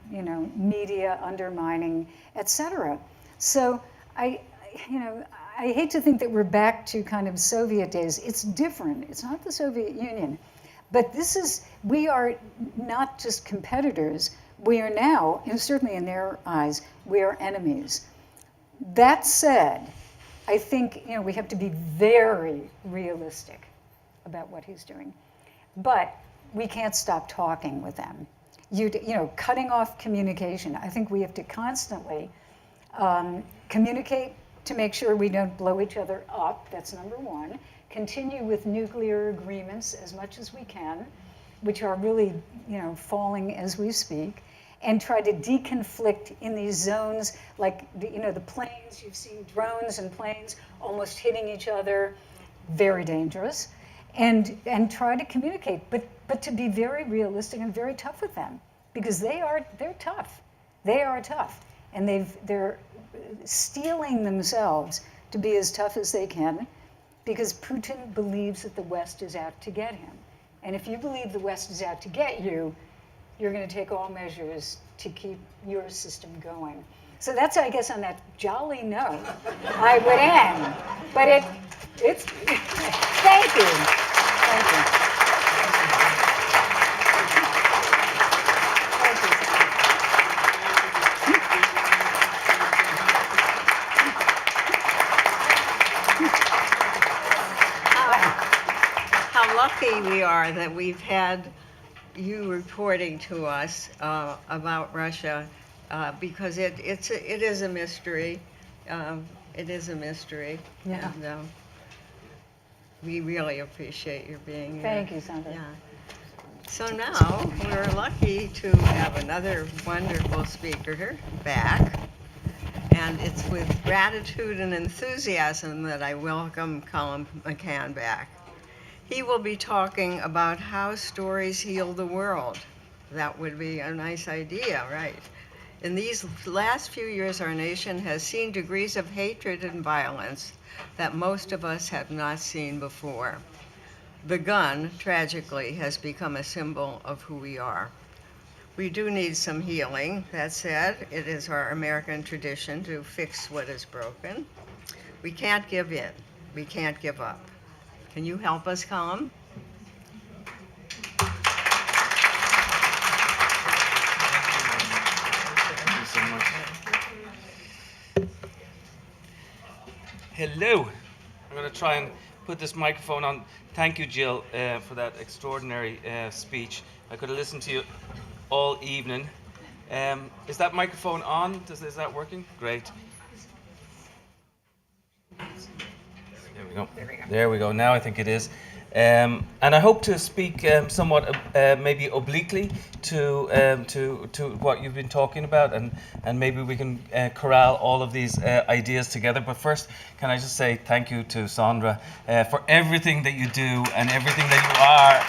media undermining, et cetera. So I hate to think that we're back to kind of Soviet days. It's different. It's not the Soviet Union. But we are not just competitors. We are now, and certainly in their eyes, we are enemies. That said, I think we have to be very realistic about what he's doing. But we can't stop talking with them. Cutting off communication. I think we have to constantly communicate to make sure we don't blow each other up. That's number one. Continue with nuclear agreements as much as we can, which are really, falling as we speak, and try to deconflict in these zones, like the planes. You've seen drones and planes almost hitting each other, very dangerous, and try to communicate, but to be very realistic and very tough with them, because they're tough. They are tough, and they're steeling themselves to be as tough as they can, because Putin believes that the West is out to get him. And if you believe the West is out to get you, you're going to take all measures to keep your system going. So that's, I guess, on that jolly note, I would end. But it's thank you. Thank you. Thank you. lucky we are that we've had you reporting to us about Russia because it is a mystery. It is a mystery. Yeah. And, we really appreciate your being here. Thank you, Sandra. Yeah. So now we're lucky to have another wonderful speaker back. And it's with gratitude and enthusiasm that I welcome Colum McCann back. He will be talking about how stories heal the world. That would be a nice idea, right? In these last few years, our nation has seen degrees of hatred and violence that most of us have not seen before. The gun, tragically, has become a symbol of who we are. We do need some healing. That said, it is our American tradition to fix what is broken. We can't give in. We can't give up. Can you help us, Colum? Thank you so much. Hello. I'm going to try and put this microphone on. Thank you, Jill, for that extraordinary speech. I could have listened to you all evening. Is that microphone on? Is that working? Great. There we go. There we go. Now I think it is. And I hope to speak somewhat, maybe obliquely, to what you've been talking about, and maybe we can corral all of these ideas together. But first, can I just say thank you to Sandra for everything that you do and everything that you are,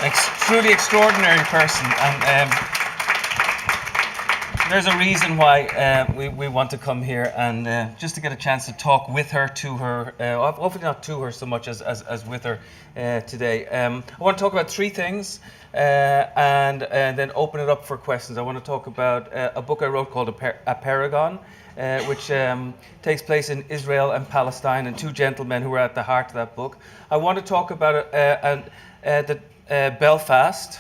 and truly extraordinary person. And there's a reason why we want to come here, and just to get a chance to talk with her, to her, hopefully not to her so much as with her today. I want to talk about three things and then open it up for questions. I want to talk about a book I wrote called A Paragon, which takes place in Israel and Palestine, and two gentlemen who were at the heart of that book. I want to talk about Belfast.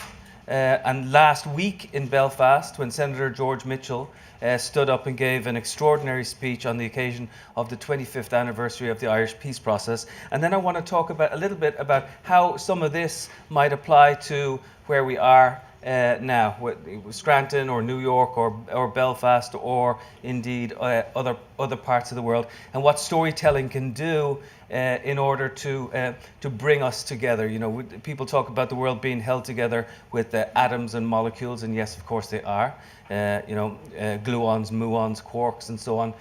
And last week in Belfast, when Senator George Mitchell stood up and gave an extraordinary speech on the occasion of the 25th anniversary of the Irish peace process. And then I want to talk about a little bit about how some of this might apply to where we are now, with Scranton or New York or Belfast, or indeed other parts of the world, and what storytelling can do in order to bring us together. You know, people talk about the world being held together with atoms and molecules, and yes, of course they are. Gluons, muons, quarks, and so on.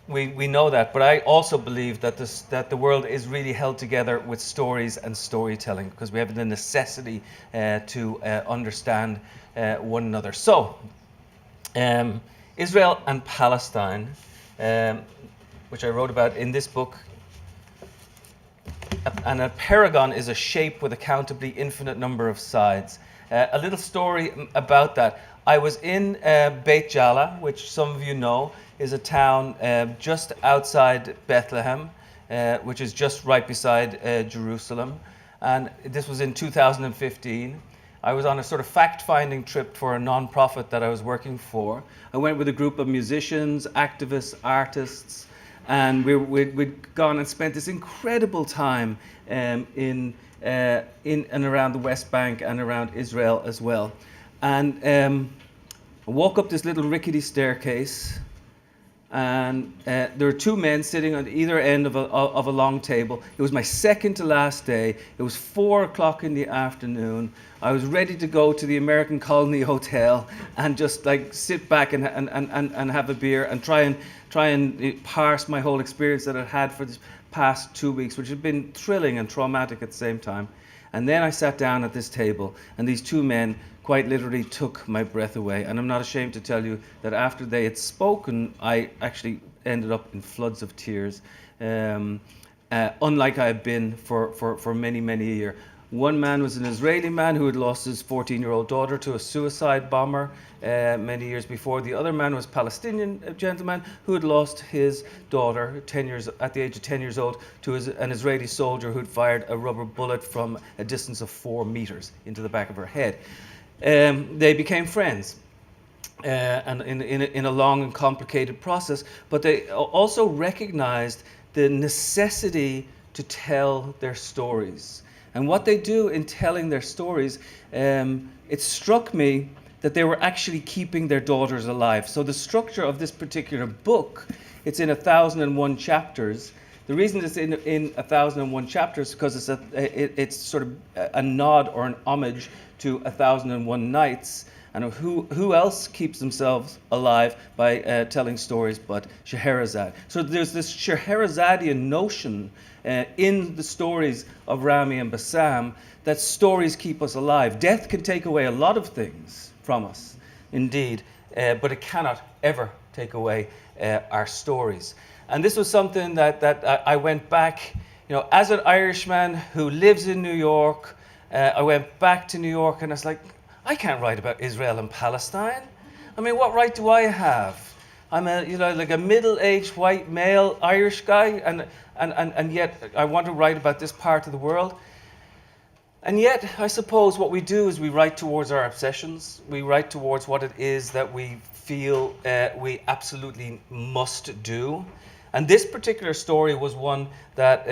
We know that, but I also believe that the world is really held together with stories and storytelling, because we have the necessity to understand one another. So, Israel and Palestine, which I wrote about in this book, and a paragon is a shape with a countably infinite number of sides. A little story about that. I was in Beit Jala, which some of you know is a town just outside Bethlehem, which is just right beside Jerusalem. And this was in 2015. I was on a sort of fact-finding trip for a non-profit that I was working for. I went with a group of musicians, activists, artists, and we'd gone and spent this incredible time in and around the West Bank and around Israel as well. And I walk up this little rickety staircase, and there were two men sitting on either end of a long table. It was my second to last day. It was 4 o'clock in the afternoon. I was ready to go to the American Colony Hotel and just like sit back and have a beer and try and parse my whole experience that I'd had for this past 2 weeks, which had been thrilling and traumatic at the same time. And then I sat down at this table, and these two men quite literally took my breath away. And I'm not ashamed to tell you that after they had spoken, I actually ended up in floods of tears, unlike I had been for many, many a year. One man was an Israeli man who had lost his 14-year-old daughter to a suicide bomber many years before. The other man was a Palestinian gentleman who had lost his daughter at the age of 10 years old to an Israeli soldier who had fired a rubber bullet from a distance of 4 meters into the back of her head. They became friends, and in a long and complicated process, but they also recognized the necessity to tell their stories. And what they do in telling their stories, it struck me that they were actually keeping their daughters alive. So the structure of this particular book, it's in 1,001 chapters. The reason it's in 1,001 chapters is because it's sort of a nod or an homage to 1,001 Nights. And who else keeps themselves alive by telling stories but Scheherazade? So there's this Scheherazadian notion in the stories of Rami and Bassam that stories keep us alive. Death can take away a lot of things from us, indeed, but it cannot ever take away our stories. And this was something that I went back, as an Irishman who lives in New York, I went back to New York and I was like, I can't write about Israel and Palestine. I mean, what right do I have? I'm like a middle-aged white male Irish guy, and yet I want to write about this part of the world. And yet, I suppose what we do is we write towards our obsessions. We write towards what it is that we feel we absolutely must do. And this particular story was one that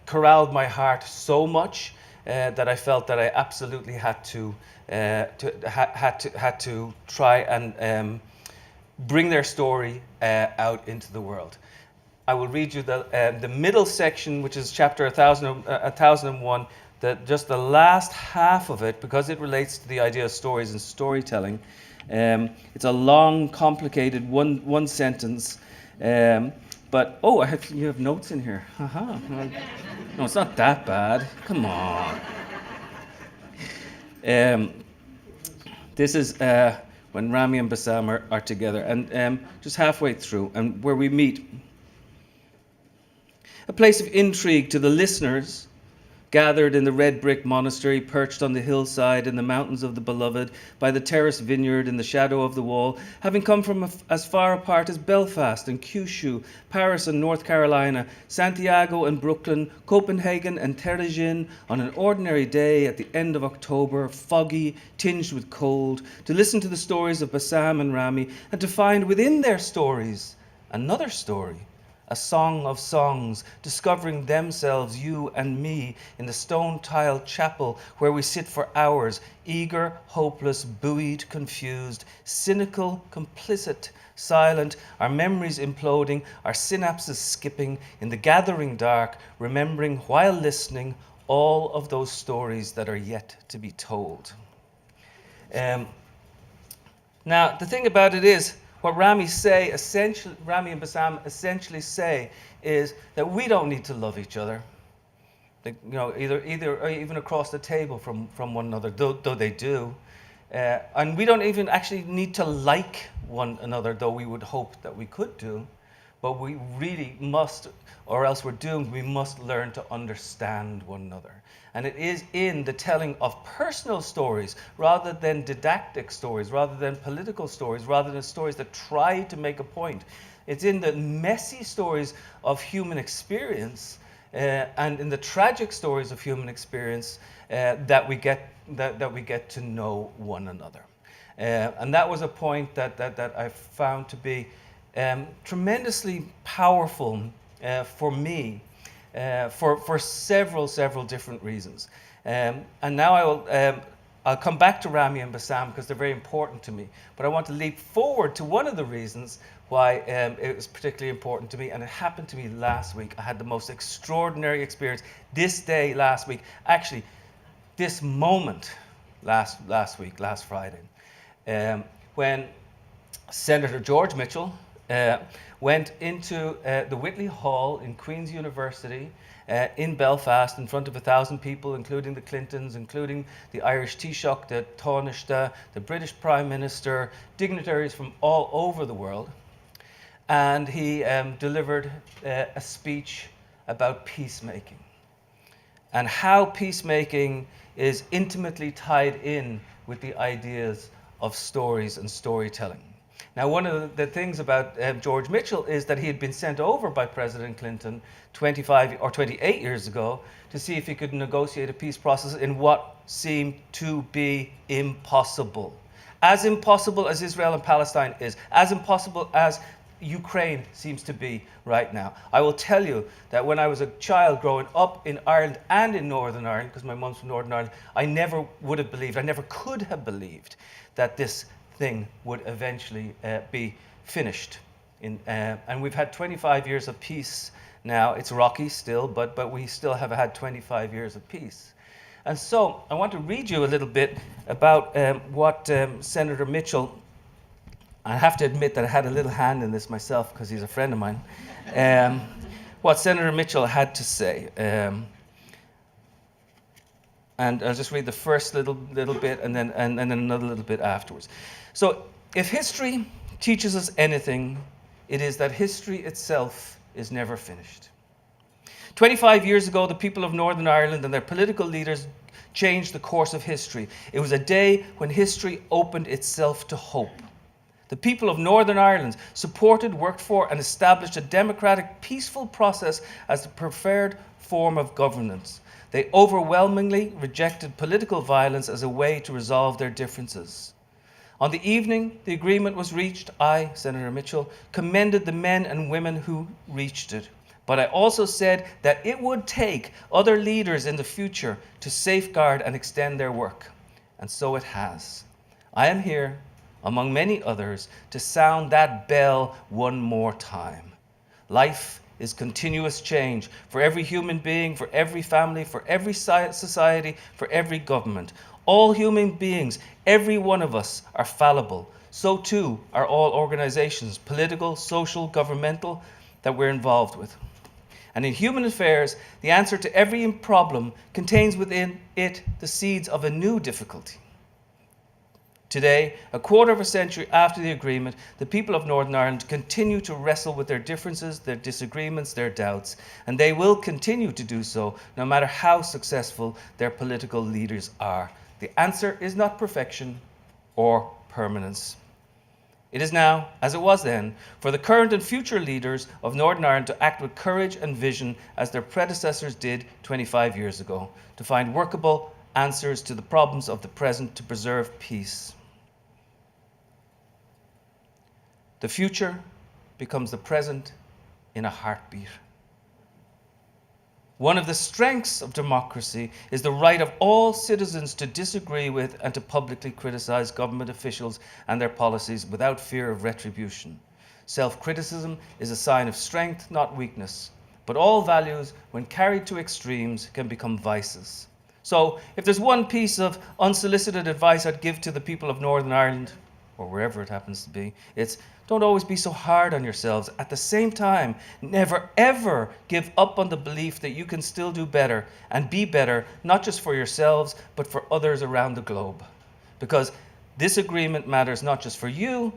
corralled my heart so much that I felt that I absolutely had to try and bring their story out into the world. I will read you the middle section, which is chapter 1001. Just the last half of it, because it relates to the idea of stories and storytelling. It's a long, complicated one sentence. But you have notes in here. Haha. No, it's not that bad. Come on. This is when Rami and Bassam are together, and just halfway through, and where we meet. A place of intrigue to the listeners, gathered in the red brick monastery perched on the hillside in the mountains of the beloved, by the terrace vineyard in the shadow of the wall, having come from as far apart as Belfast and Kyushu, Paris and North Carolina, Santiago and Brooklyn, Copenhagen and Terezin, on an ordinary day at the end of October, foggy, tinged with cold, to listen to the stories of Bassam and Rami, and to find within their stories another story, a song of songs, discovering themselves, you and me, in the stone-tiled chapel where we sit for hours, eager, hopeless, buoyed, confused, cynical, complicit, silent, our memories imploding, our synapses skipping, in the gathering dark, remembering while listening all of those stories that are yet to be told. Now, the thing about it is, what Rami and Bassam essentially say is that we don't need to love each other, either or even across the table from one another, though they do, and we don't even actually need to like one another, though we would hope that we could do, but we really must, or else we're doomed. We must learn to understand one another. And it is in the telling of personal stories, rather than didactic stories, rather than political stories, rather than stories that try to make a point. It's in the messy stories of human experience and in the tragic stories of human experience that we get to know one another. And that was a point that I found to be tremendously powerful for me. For several different reasons. And now I'll come back to Rami and Bassam because they're very important to me. But I want to leap forward to one of the reasons why it was particularly important to me, and it happened to me last week. I had the most extraordinary experience this day last week. Actually, this moment last Friday, when Senator George Mitchell went into the Whitley Hall in Queen's University in Belfast in front of 1,000 people, including the Clintons, including the Irish Taoiseach, the Taoiseach, the British Prime Minister, dignitaries from all over the world. And he delivered a speech about peacemaking and how peacemaking is intimately tied in with the ideas of stories and storytelling. Now, one of the things about George Mitchell is that he had been sent over by President Clinton 25 or 28 years ago to see if he could negotiate a peace process in what seemed to be impossible. As impossible as Israel and Palestine is, as impossible as Ukraine seems to be right now. I will tell you that when I was a child growing up in Ireland and in Northern Ireland, because my mum's from Northern Ireland, I never would have believed, I never could have believed that this thing would eventually be finished. And we've had 25 years of peace now. It's rocky still, but we still have had 25 years of peace. And so I want to read you a little bit about what Senator Mitchell, I have to admit that I had a little hand in this myself because he's a friend of mine, what Senator Mitchell had to say. And I'll just read the first little bit and then another little bit afterwards. So, if history teaches us anything, it is that history itself is never finished. 25 years ago, the people of Northern Ireland and their political leaders changed the course of history. It was a day when history opened itself to hope. The people of Northern Ireland supported, worked for, and established a democratic, peaceful process as the preferred form of governance. They overwhelmingly rejected political violence as a way to resolve their differences. On the evening the agreement was reached, I, Senator Mitchell, commended the men and women who reached it. But I also said that it would take other leaders in the future to safeguard and extend their work. And so it has. I am here, among many others, to sound that bell one more time. Life is continuous change for every human being, for every family, for every society, for every government. All human beings, every one of us, are fallible. So too are all organizations, political, social, governmental, that we're involved with. And in human affairs, the answer to every problem contains within it the seeds of a new difficulty. Today, a quarter of a century after the agreement, the people of Northern Ireland continue to wrestle with their differences, their disagreements, their doubts, and they will continue to do so no matter how successful their political leaders are. The answer is not perfection or permanence. It is now, as it was then, for the current and future leaders of Northern Ireland to act with courage and vision as their predecessors did 25 years ago, to find workable answers to the problems of the present, to preserve peace. The future becomes the present in a heartbeat. One of the strengths of democracy is the right of all citizens to disagree with and to publicly criticize government officials and their policies without fear of retribution. Self-criticism is a sign of strength, not weakness. But all values, when carried to extremes, can become vices. So, if there's one piece of unsolicited advice I'd give to the people of Northern Ireland, or wherever it happens to be, it's don't always be so hard on yourselves. At the same time, never ever give up on the belief that you can still do better and be better, not just for yourselves, but for others around the globe. Because this agreement matters not just for you,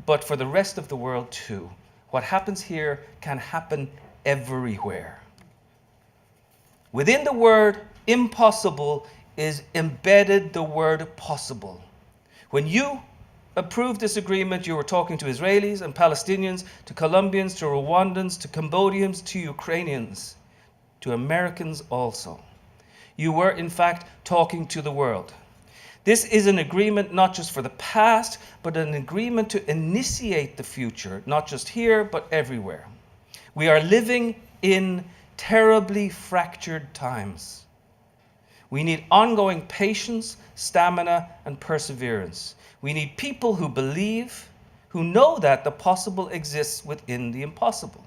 but for the rest of the world too. What happens here can happen everywhere. Within the word impossible is embedded the word possible. When you approved this agreement, you were talking to Israelis and Palestinians, to Colombians, to Rwandans, to Cambodians, to Ukrainians, to Americans also. You were, in fact, talking to the world. This is an agreement not just for the past, but an agreement to initiate the future, not just here, but everywhere. We are living in terribly fractured times. We need ongoing patience, stamina, and perseverance. We need people who believe, who know that the possible exists within the impossible.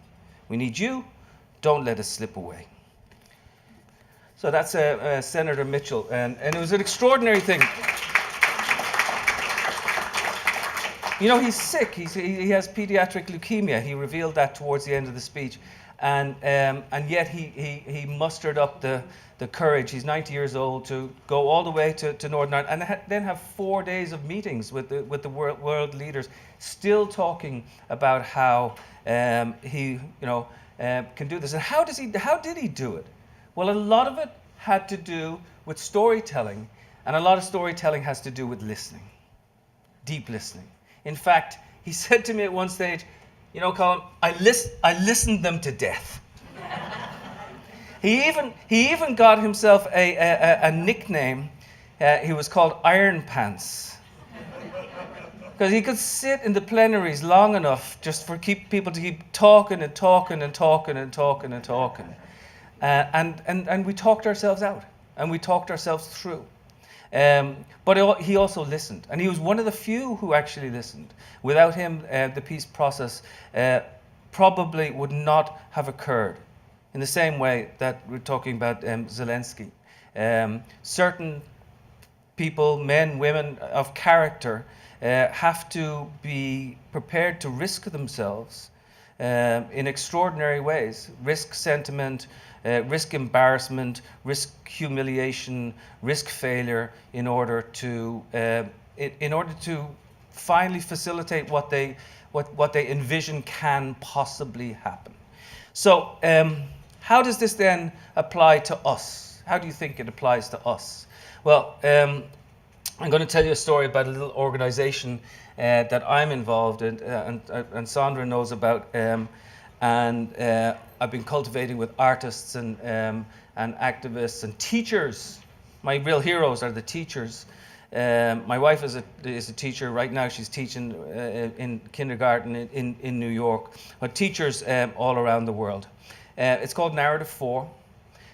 We need you. Don't let us slip away. So that's Senator Mitchell, and it was an extraordinary thing. You know, he's sick. He has pediatric leukemia. He revealed that towards the end of the speech. And yet he mustered up the courage. He's 90 years old to go all the way to Northern Ireland and then have 4 days of meetings with the world leaders, still talking about how he can do this. And how did he do it? Well, a lot of it had to do with storytelling, and a lot of storytelling has to do with listening, deep listening. In fact, he said to me at one stage, you know, Colum, I listened them to death. He even got himself a nickname. He was called Iron Pants. Because he could sit in the plenaries long enough just for people to keep talking and talking and talking and talking and talking. And we talked ourselves out, and we talked ourselves through. But he also listened, and he was one of the few who actually listened. Without him, the peace process probably would not have occurred in the same way that we're talking about Zelensky. Certain people, men, women of character, have to be prepared to risk themselves in extraordinary ways. Risk sentiment, risk embarrassment, risk humiliation, risk failure in order to finally facilitate what they envision can possibly happen. So how does this then apply to us? How do you think it applies to us? Well, I'm going to tell you a story about a little organization that I'm involved in, and Sandra knows about, and I've been cultivating with artists and activists and teachers. My real heroes are the teachers. My wife is a teacher right now. She's teaching in kindergarten in New York, but teachers all around the world. It's called Narrative 4.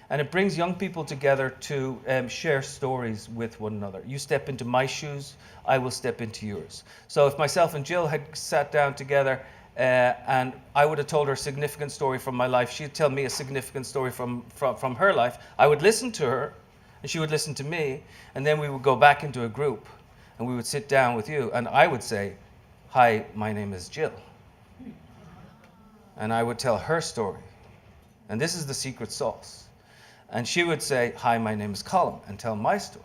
And it brings young people together to share stories with one another. You step into my shoes, I will step into yours. So if myself and Jill had sat down together and I would have told her a significant story from my life, she'd tell me a significant story from her life, I would listen to her and she would listen to me, and then we would go back into a group and we would sit down with you and I would say, "Hi, my name is Jill." And I would tell her story. And this is the secret sauce. And she would say, "Hi, my name is Colum," and tell my story.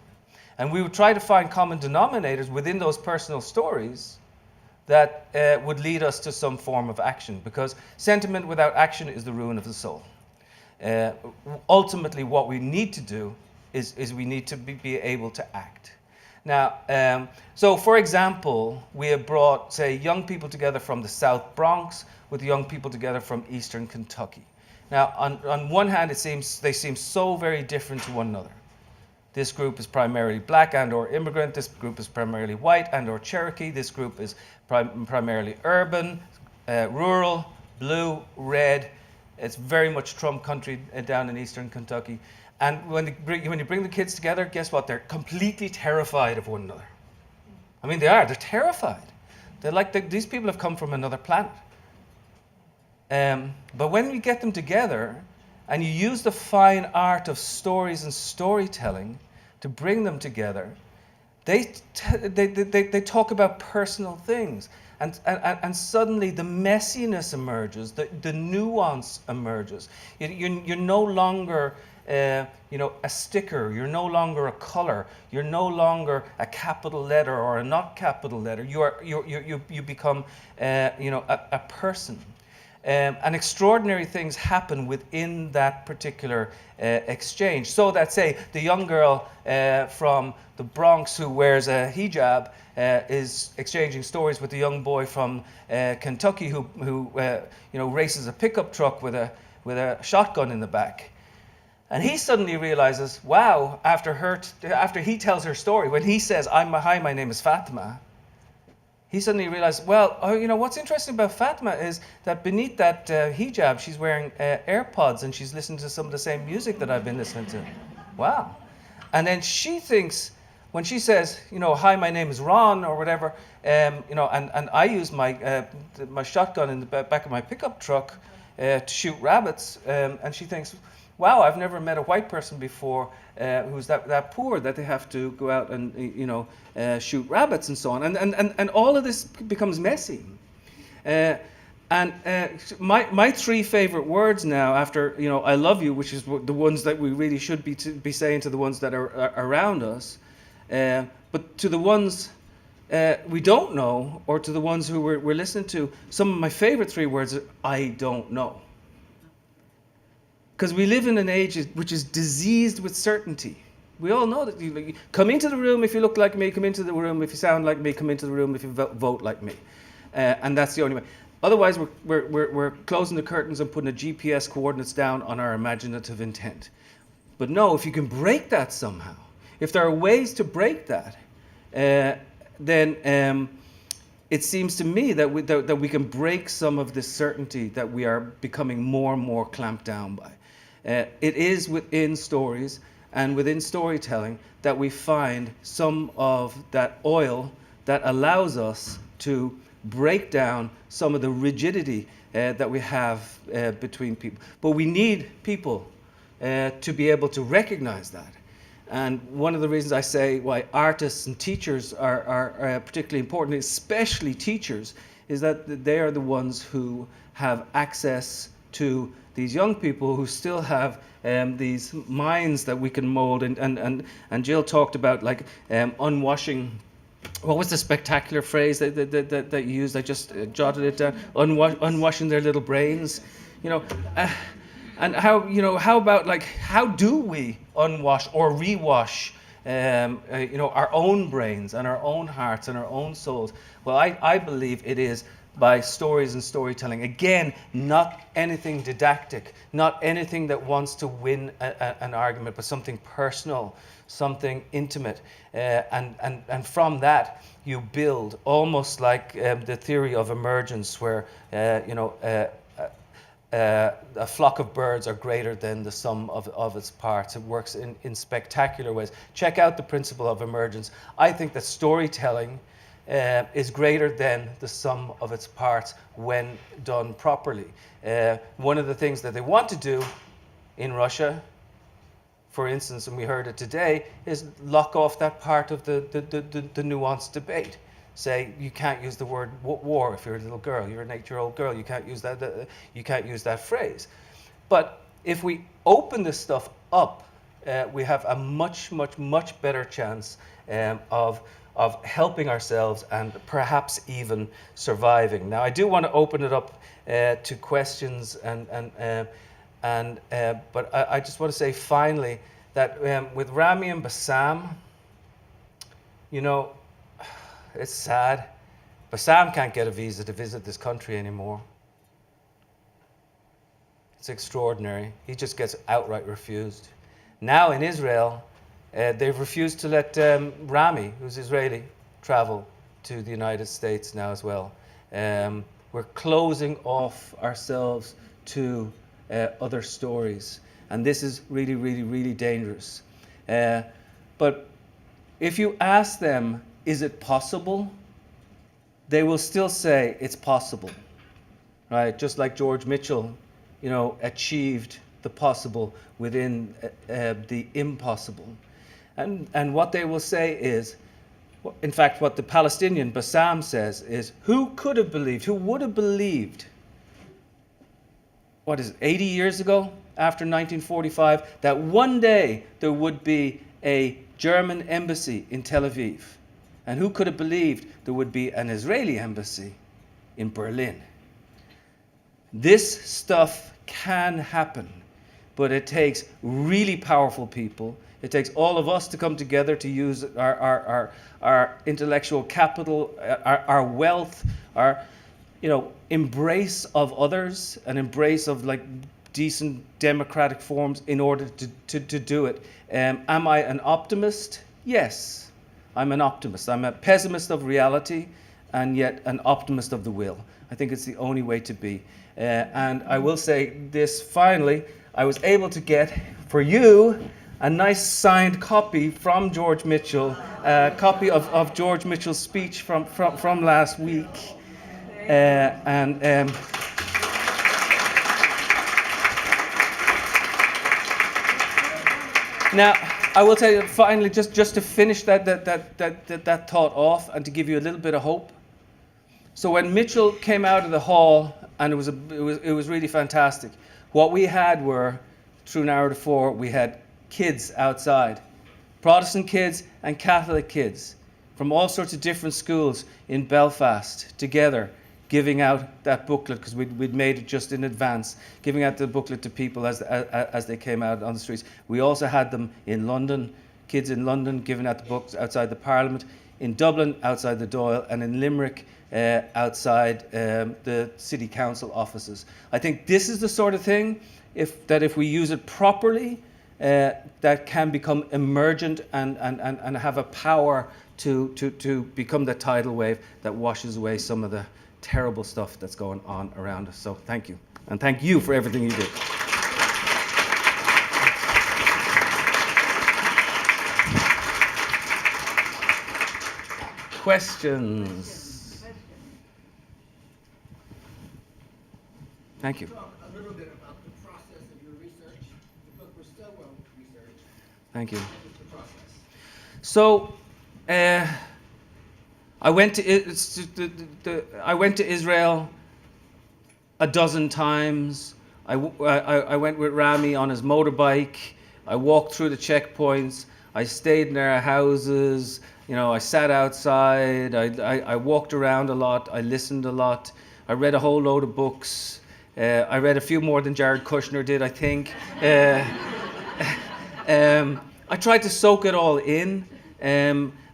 And we would try to find common denominators within those personal stories that would lead us to some form of action, because sentiment without action is the ruin of the soul. Ultimately, what we need to do is we need to be able to act. Now, so for example, we have brought, say, young people together from the South Bronx with young people together from Eastern Kentucky. Now, on one hand, they seem so very different to one another. This group is primarily black and or immigrant. This group is primarily white and or Cherokee. This group is primarily urban, rural, blue, red. It's very much Trump country down in Eastern Kentucky. And when you bring the kids together, guess what? They're completely terrified of one another. I mean, they are. They're terrified. They're like, these people have come from another planet. But when you get them together and you use the fine art of stories and storytelling to bring them together, they talk about personal things. And suddenly the messiness emerges, the nuance emerges. You're no longer a sticker, you're no longer a color, you're no longer a capital letter or a not capital letter. You become a person. And extraordinary things happen within that particular exchange. So that, say, the young girl from the Bronx who wears a hijab is exchanging stories with the young boy from Kentucky who races a pickup truck with a shotgun in the back. And he suddenly realizes, wow, after he tells her story, when he says, "Hi, my name is Fatima," he suddenly realized, well, what's interesting about Fatima is that beneath that hijab, she's wearing AirPods and she's listening to some of the same music that I've been listening to. Wow. And then she thinks, when she says, "Hi, my name is Ron," or whatever, and I use my shotgun in the back of my pickup truck to shoot rabbits, and she thinks, wow, I've never met a white person before who's that poor that they have to go out and shoot rabbits and so on, and all of this becomes messy. My three favorite words now, after "I love you," which is the ones that we really should be saying to the ones that are around us, but to the ones we don't know, or to the ones who we're listening to, some of my favorite three words are "I don't know." Because we live in an age which is diseased with certainty. We all know that you come into the room if you look like me, come into the room if you sound like me, come into the room if you vote like me. And that's the only way. Otherwise, we're closing the curtains and putting a GPS coordinates down on our imaginative intent. But no, if you can break that somehow, if there are ways to break that, then it seems to me that we can break some of this certainty that we are becoming more and more clamped down by. It is within stories and within storytelling that we find some of that oil that allows us to break down some of the rigidity that we have between people. But we need people to be able to recognize that. And one of the reasons I say why artists and teachers are particularly important, especially teachers, is that they are the ones who have access to these young people who still have these minds that we can mold. And Jill talked about like unwashing. What was the spectacular phrase that you used? I just jotted it down. Unwashing their little brains, you know. And how about like, how do we unwash or rewash, our own brains and our own hearts and our own souls? Well, I believe it is by stories and storytelling. Again, not anything didactic, not anything that wants to win an argument, but something personal, something intimate. And from that, you build almost like the theory of emergence, where, a flock of birds are greater than the sum of its parts. It works in spectacular ways. Check out the principle of emergence. I think that storytelling is greater than the sum of its parts when done properly. One of the things that they want to do in Russia, for instance, and we heard it today, is lock off that part of the nuanced debate. Say you can't use the word war if you're a little girl, you're an 8-year-old girl. You can't use that. You can't use that phrase. But if we open this stuff up, we have a much better chance of helping ourselves and perhaps even surviving. Now, I do want to open it up to questions, but I just want to say finally that with Rami and Bassam, it's sad. Bassam can't get a visa to visit this country anymore. It's extraordinary. He just gets outright refused. Now in Israel, they've refused to let Rami, who's Israeli, travel to the United States now as well. We're closing off ourselves to other stories. And this is really, really, really dangerous. But if you ask them, is it possible? They will still say it's possible, right? Just like George Mitchell, achieved the possible within the impossible. And what they will say is, in fact, what the Palestinian Bassam says is, who would have believed, 80 years ago, after 1945, that one day there would be a German embassy in Tel Aviv? And who could have believed there would be an Israeli embassy in Berlin? This stuff can happen, but it takes really powerful people. It takes all of us to come together to use our intellectual capital, our wealth, our embrace of others, an embrace of like decent democratic forms in order to do it. Am I an optimist? Yes. I'm an optimist. I'm a pessimist of reality and yet an optimist of the will. I think it's the only way to be. And I will say this finally, I was able to get for you a nice signed copy from George Mitchell, a copy of George Mitchell's speech from last week. Now, I will tell you finally, just to finish that thought off and to give you a little bit of hope. So when Mitchell came out of the hall, and it was really fantastic. What we had were, through Narrative 4, we had kids outside, Protestant kids and Catholic kids from all sorts of different schools in Belfast together, giving out that booklet, because we'd made it just in advance, giving out the booklet to people as they came out on the streets. We also had them in London, kids in London giving out the books outside the Parliament, in Dublin outside the Dáil, and in Limerick outside the City Council offices. I think this is the sort of thing, if we use it properly, that can become emergent and have a power to become the tidal wave that washes away some of the terrible stuff that's going on around us. So thank you. And thank you for everything you did. Questions? Thank you. Talk a little bit about the process of your research. The book was so well researched. Thank you. What was the process? So, I went to Israel a dozen times. I went with Rami on his motorbike. I walked through the checkpoints. I stayed in their houses. You know, I sat outside. I walked around a lot. I listened a lot. I read a whole load of books. I read a few more than Jared Kushner did, I think. I tried to soak it all in.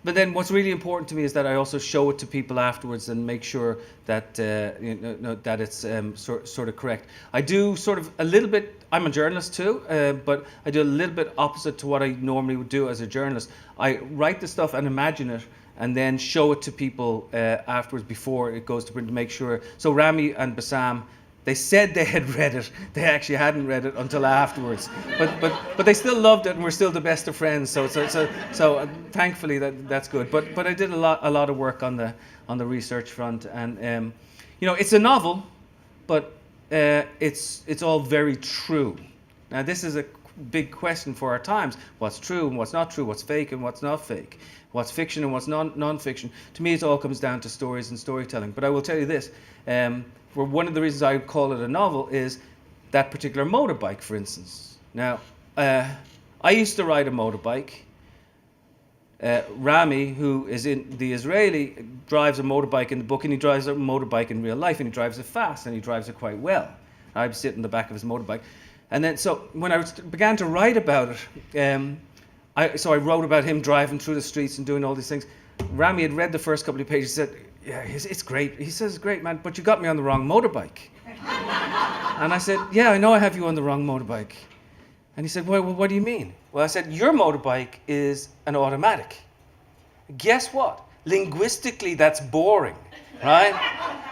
But then what's really important to me is that I also show it to people afterwards and make sure that that it's sort of correct. I do sort of a little bit, I'm a journalist too, but I do a little bit opposite to what I normally would do as a journalist. I write the stuff and imagine it and then show it to people afterwards before it goes to print to make sure. So Rami and Bassam, they said they had read it. They actually hadn't read it until afterwards. But they still loved it, and we're still the best of friends. So thankfully that's good. But I did a lot of work on the research front, and it's a novel, but it's all very true. Now this is a big question for our times: what's true and what's not true? What's fake and what's not fake? What's fiction and what's non-fiction? To me, it all comes down to stories and storytelling. But I will tell you this. One of the reasons I call it a novel is that particular motorbike, for instance. Now, I used to ride a motorbike. Rami, who is in the Israeli, drives a motorbike in the book, and he drives a motorbike in real life, and he drives it fast, and he drives it quite well. I sit in the back of his motorbike. And then, so when I began to write about it, I wrote about him driving through the streets and doing all these things. Rami had read the first couple of pages, said, yeah, it's great. He says, it's great, man, but you got me on the wrong motorbike. And I said, yeah, I know I have you on the wrong motorbike. And he said, well, what do you mean? Well, I said, your motorbike is an automatic. Guess what? Linguistically, that's boring, right?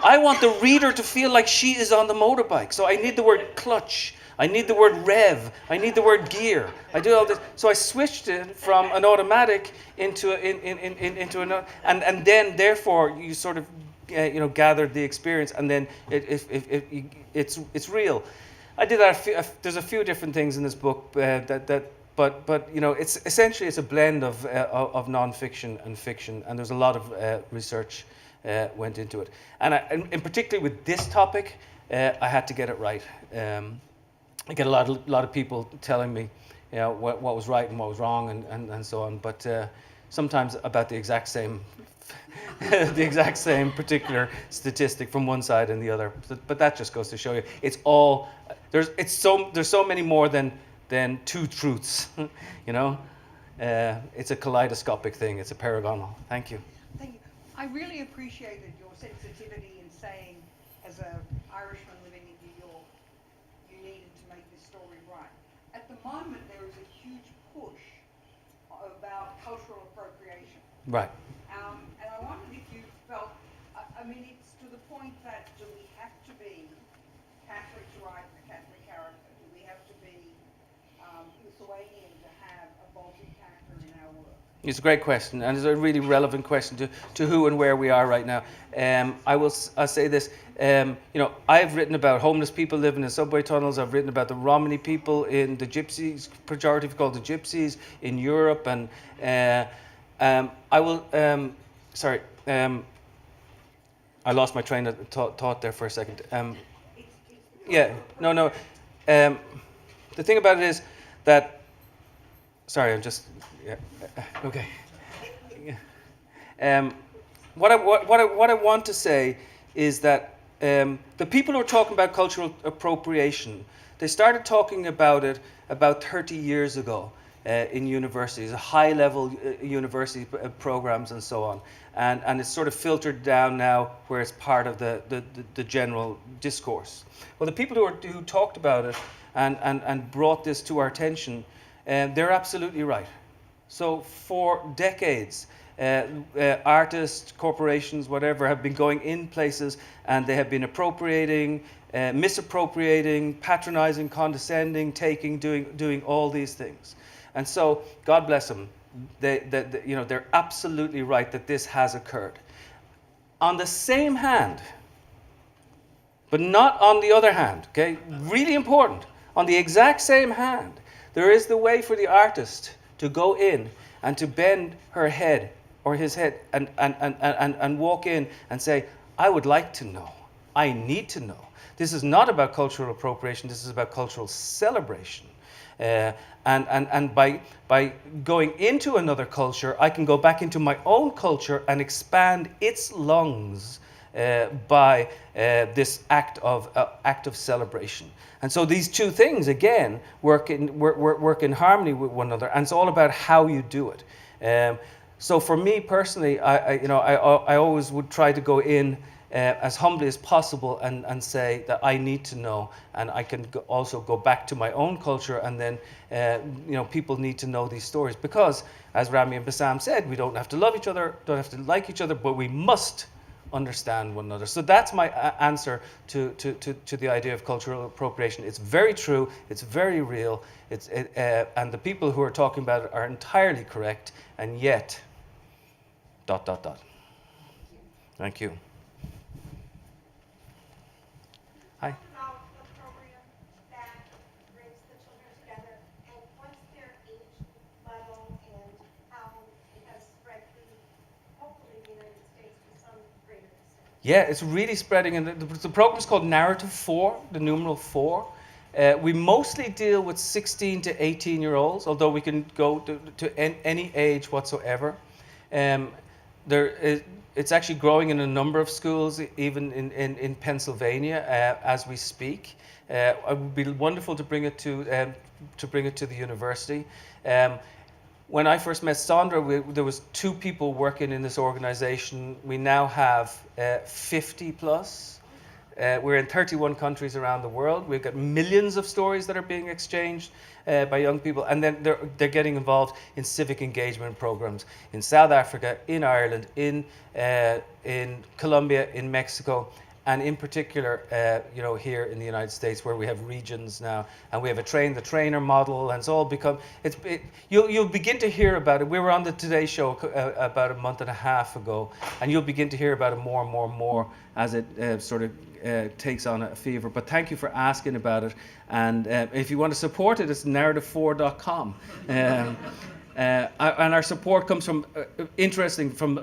I want the reader to feel like she is on the motorbike. So I need the word clutch. I need the word rev. I need the word gear. I do all this. So I switched it from an automatic into an, and then therefore you sort of gathered the experience, and then it's real. I did that. There's a few different things in this book but it's essentially it's a blend of non-fiction and fiction, and there's a lot of research went into it, and particularly with this topic, I had to get it right. I get a lot of people telling me, what was right and what was wrong, and so on. But sometimes about the exact same, particular statistic from one side and the other. But that just goes to show you, it's all there's so many more than two truths. It's a kaleidoscopic thing. It's a paragonal. Thank you. Thank you. I really appreciated your sensitivity in saying, as an Irishman living in New York, you needed to make this story right. At the moment, there is a huge push about cultural appropriation. Right. And I wondered if you felt, it's to the point that do we have to be Catholic to write a Catholic character? Do we have to be Lithuanian to have a Baltic character in our work? It's a great question, and it's a really relevant question to who and where we are right now. I'll say this. I've written about homeless people living in subway tunnels. I've written about the Romani people in the Gypsies, pejorative called the Gypsies in Europe, and I will. I lost my train of thought there for a second. The thing about it is that. Sorry, I'm just. Yeah. Okay. What I want to say is that the people who are talking about cultural appropriation, they started talking about it about 30 years ago in universities, high-level university programs and so on, and it's sort of filtered down now where it's part of the general discourse. Well, the people who talked about it and brought this to our attention, they're absolutely right. So for decades, artists, corporations, whatever, have been going in places and they have been appropriating, misappropriating, patronizing, condescending, taking, doing all these things. And so, God bless them. They're absolutely right that this has occurred. On the same hand, but not on the other hand, okay? Really important. On the exact same hand, there is the way for the artist to go in and to bend her head or his head and walk in and say, I would like to know. I need to know. This is not about cultural appropriation. This is about cultural celebration. And by going into another culture, I can go back into my own culture and expand its lungs by this act of celebration. And so these two things again work in harmony with one another, and it's all about how you do it. So for me personally, I always would try to go in as humbly as possible and say that I need to know, and I can also go back to my own culture, and then people need to know these stories, because as Rami and Bassam said, we don't have to love each other, don't have to like each other, but we must understand one another. So that's my answer to the idea of cultural appropriation. It's very true, it's very real, and the people who are talking about it are entirely correct, and yet ... Thank you. Hi. About the program that brings the children together, and what's their age level and how it has spread through, hopefully, the United States to some greater extent? Yeah, it's really spreading, and the program is called Narrative 4, the numeral 4. We mostly deal with 16 to 18-year-olds, although we can go to any age whatsoever. It's actually growing in a number of schools, even in Pennsylvania, as we speak. It would be wonderful to bring it to the university. When I first met Sandra, there was 2 people working in this organization. We now have 50 plus. We're in 31 countries around the world. We've got millions of stories that are being exchanged by young people, and then they're getting involved in civic engagement programs in South Africa, in Ireland, in Colombia, in Mexico, and in particular, here in the United States, where we have regions now, and we have a train-the-trainer model, and it's all become. You'll begin to hear about it. We were on the Today Show about a month and a half ago, and you'll begin to hear about it more and more and more as it sort of takes on a fever. But thank you for asking about it, and if you want to support it, it's narrative4.com. And our support comes from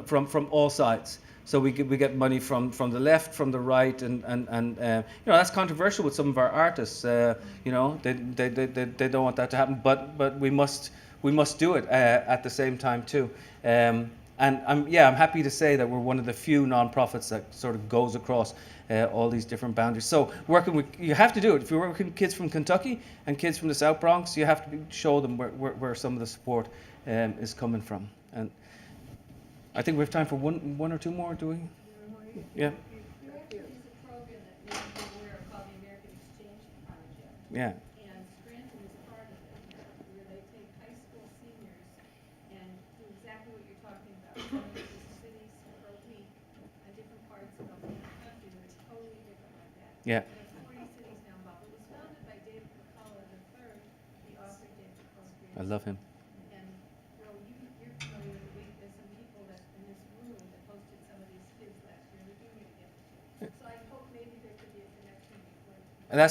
from all sides. So we get money from the left, from the right, and that's controversial with some of our artists. They don't want that to happen, but we must do it at the same time too. And I'm happy to say that we're one of the few non-profits that sort of goes across all these different boundaries. So you have to do it. If you're working with kids from Kentucky and kids from the South Bronx, you have to show them where some of the support is coming from. And I think we have time for one or two more, do we? Yeah. There's a program that made me aware called the American Exchange Project. Yeah. And Scranton is part of it, where they take high school seniors and do exactly what you're talking about. Going to cities for a week in different parts of the country that are totally different like that. Yeah. And there's 40 cities now involved. It was founded by David McCullough III, the author of David McCullough. I love him. And Bill, you're familiar with it. There's some people that in this room that hosted some of these kids last year. They're doing it again. So I hope maybe there could be a connection between. And that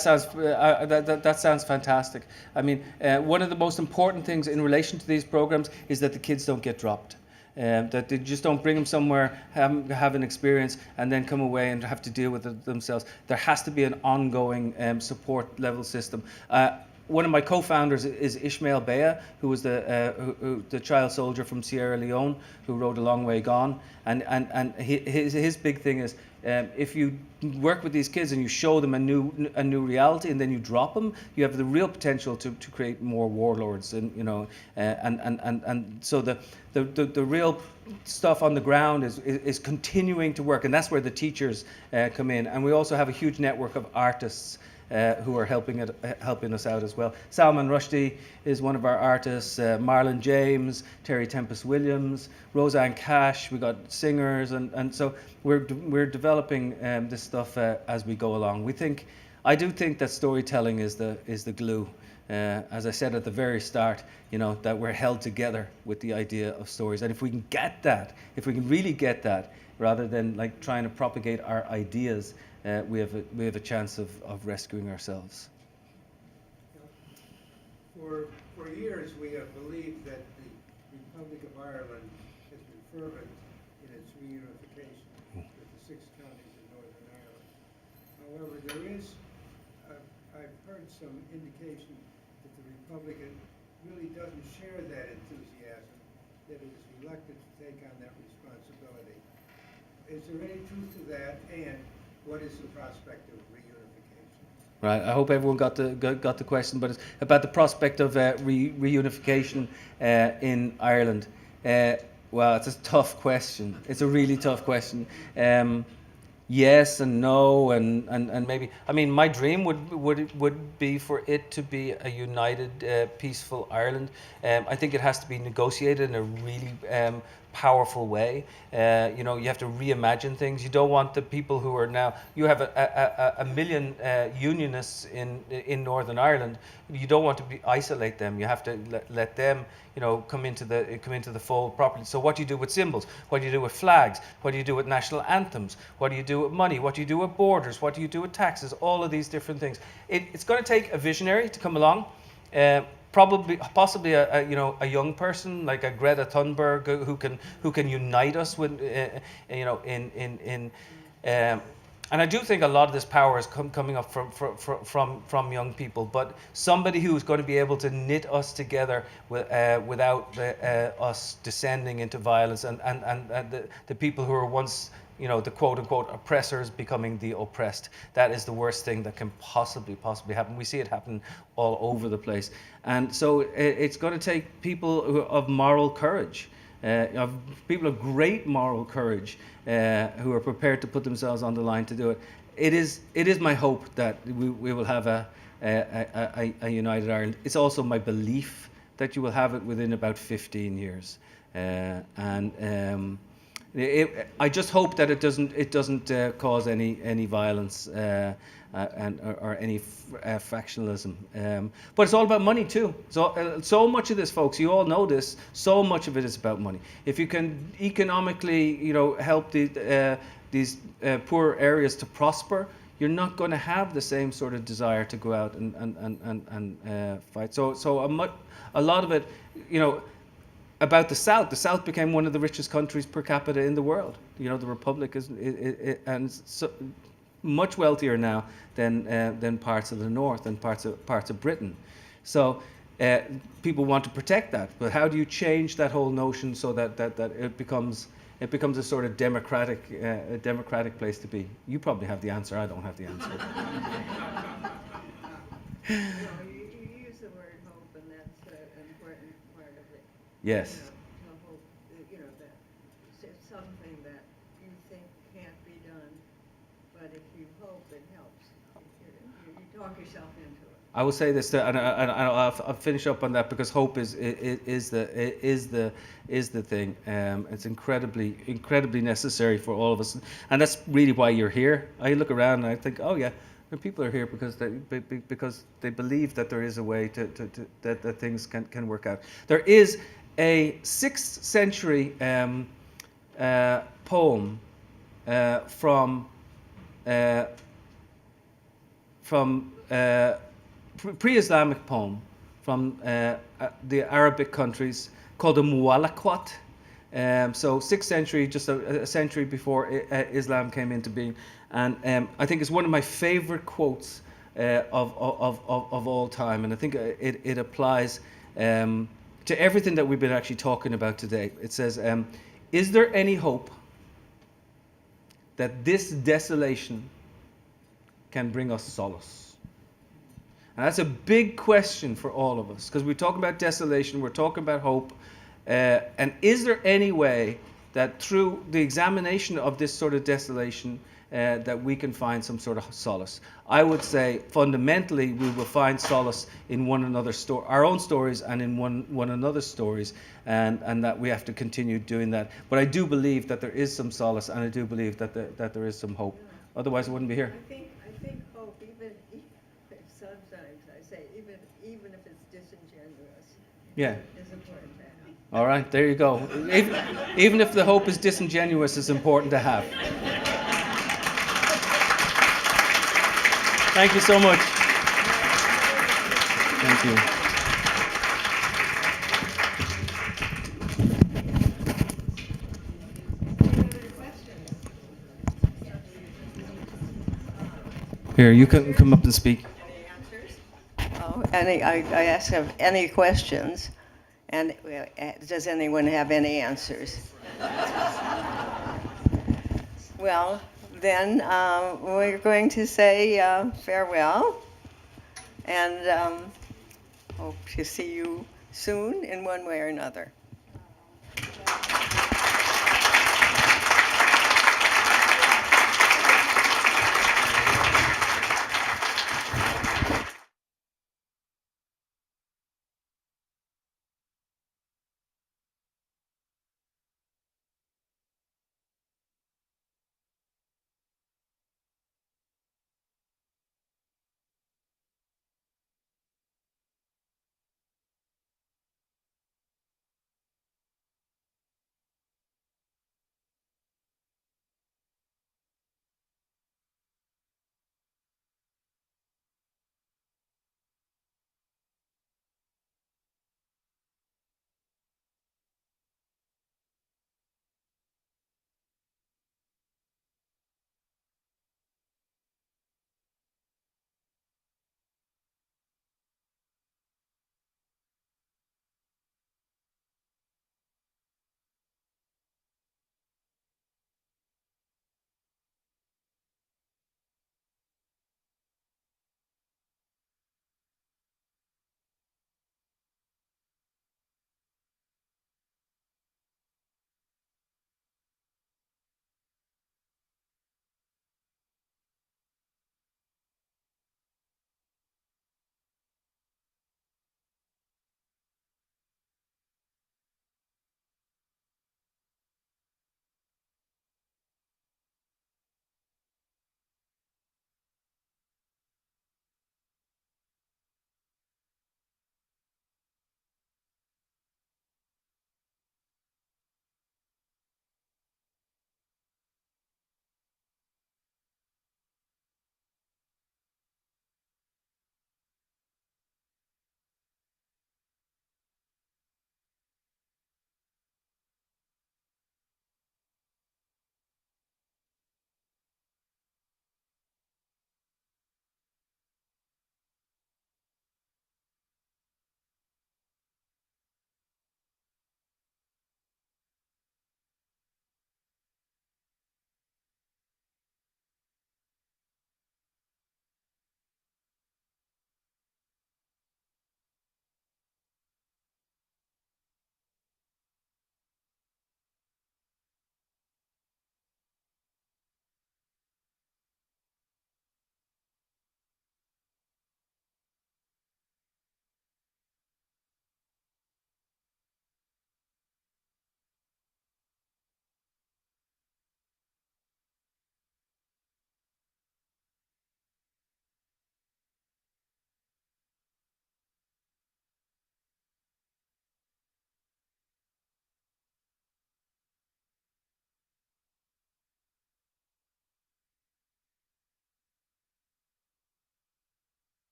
sounds fantastic. I mean, one of the most important things in relation to these programs is that the kids don't get dropped. That they just don't bring them somewhere, have an experience, and then come away and have to deal with it themselves. There has to be an ongoing support level system. One of my co-founders is Ishmael Bea, who was the child soldier from Sierra Leone, who wrote A Long Way Gone. And his big thing is, if you work with these kids and you show them a new reality, and then you drop them, you have the real potential to create more warlords. And so the real stuff on the ground is continuing to work, and that's where the teachers come in. And we also have a huge network of artists who are helping us out as well. Salman Rushdie is one of our artists, Marlon James, Terry Tempest Williams, Roseanne Cash. We got singers, and so we're developing this stuff as we go along. I do think that storytelling is the glue. As I said at the very start, that we're held together with the idea of stories. And if we can get that, if we can really get that, rather than like trying to propagate our ideas, we have a chance of rescuing ourselves. For years, we have believed that the Republic of Ireland has been fervent in its reunification with the 6 counties of Northern Ireland. However, I've heard some indication that the Republic really doesn't share that enthusiasm, that it is reluctant to take on that responsibility. Is there any truth to that, and what is the prospect of reunification? Right. I hope everyone got the question, but it's about the prospect of reunification in Ireland. Well, it's a tough question. It's a really tough question. Yes and no, and maybe. I mean, my dream would be for it to be a united, peaceful Ireland. I think it has to be negotiated in a really powerful way. You have to reimagine things. You don't want the people who are now. You have a million unionists in Northern Ireland. You don't want to isolate them. You have to let them, come into the fold properly. So what do you do with symbols? What do you do with flags? What do you do with national anthems? What do you do with money? What do you do with borders? What do you do with taxes? All of these different things. It's going to take a visionary to come along. Possibly a young person like a Greta Thunberg who can unite us with and I do think a lot of this power is coming up from young people, but somebody who's going to be able to knit us together without us descending into violence and the people who were once the quote-unquote oppressors becoming the oppressed. That is the worst thing that can possibly happen. We see it happen all over the place. And so it's going to take people of moral courage, of people of great moral courage, who are prepared to put themselves on the line to do it. It is my hope that we will have a united Ireland. It's also my belief that you will have it within about 15 years. I just hope that it doesn't cause any violence or any factionalism. But it's all about money too. So much of this, folks, you all know this. So much of it is about money. If you can economically, help these poor areas to prosper, you're not going to have the same sort of desire to go out and fight. So a lot of it, about the South. The South became one of the richest countries per capita in the world. The Republic is so much wealthier now than parts of the North and parts of Britain. So people want to protect that, but how do you change that whole notion so that it becomes a sort of democratic place to be? You probably have the answer. I don't have the answer. You use the word hope, and that's an important part of it. Yes. To hope, that it's something that you think can't be done, but if you hope, it helps. You talk yourself into it. I will say this, and I'll finish up on that, because hope is the thing. It's incredibly necessary for all of us, and that's really why you're here. I look around and I think, oh yeah, the people are here because they believe that there is a way that things can work out. There is a 6th century poem from pre-Islamic poem from the Arabic countries called the Mu'allaqat. So 6th century, just a century before Islam came into being, and I think it's one of my favorite quotes of all time, and I think it applies to everything that we've been actually talking about today. It says, "Is there any hope that this desolation can bring us solace?" And that's a big question for all of us, because we're talking about desolation, we're talking about hope, and is there any way that through the examination of this sort of desolation, that we can find some sort of solace. I would say fundamentally we will find solace in one another's our own stories and in one another's stories, and that we have to continue doing that. But I do believe that there is some solace, and I do believe that there is some hope. Otherwise, I wouldn't be here. I think hope, even if sometimes I say, even if it's disingenuous, Yeah. is important to have. All right, there you go. Even if the hope is disingenuous, it's important to have. Thank you so much. Thank you. Here, you can come up and speak. Oh, I asked if any questions, and does anyone have any answers? Well, then we're going to say farewell, and hope to see you soon in one way or another.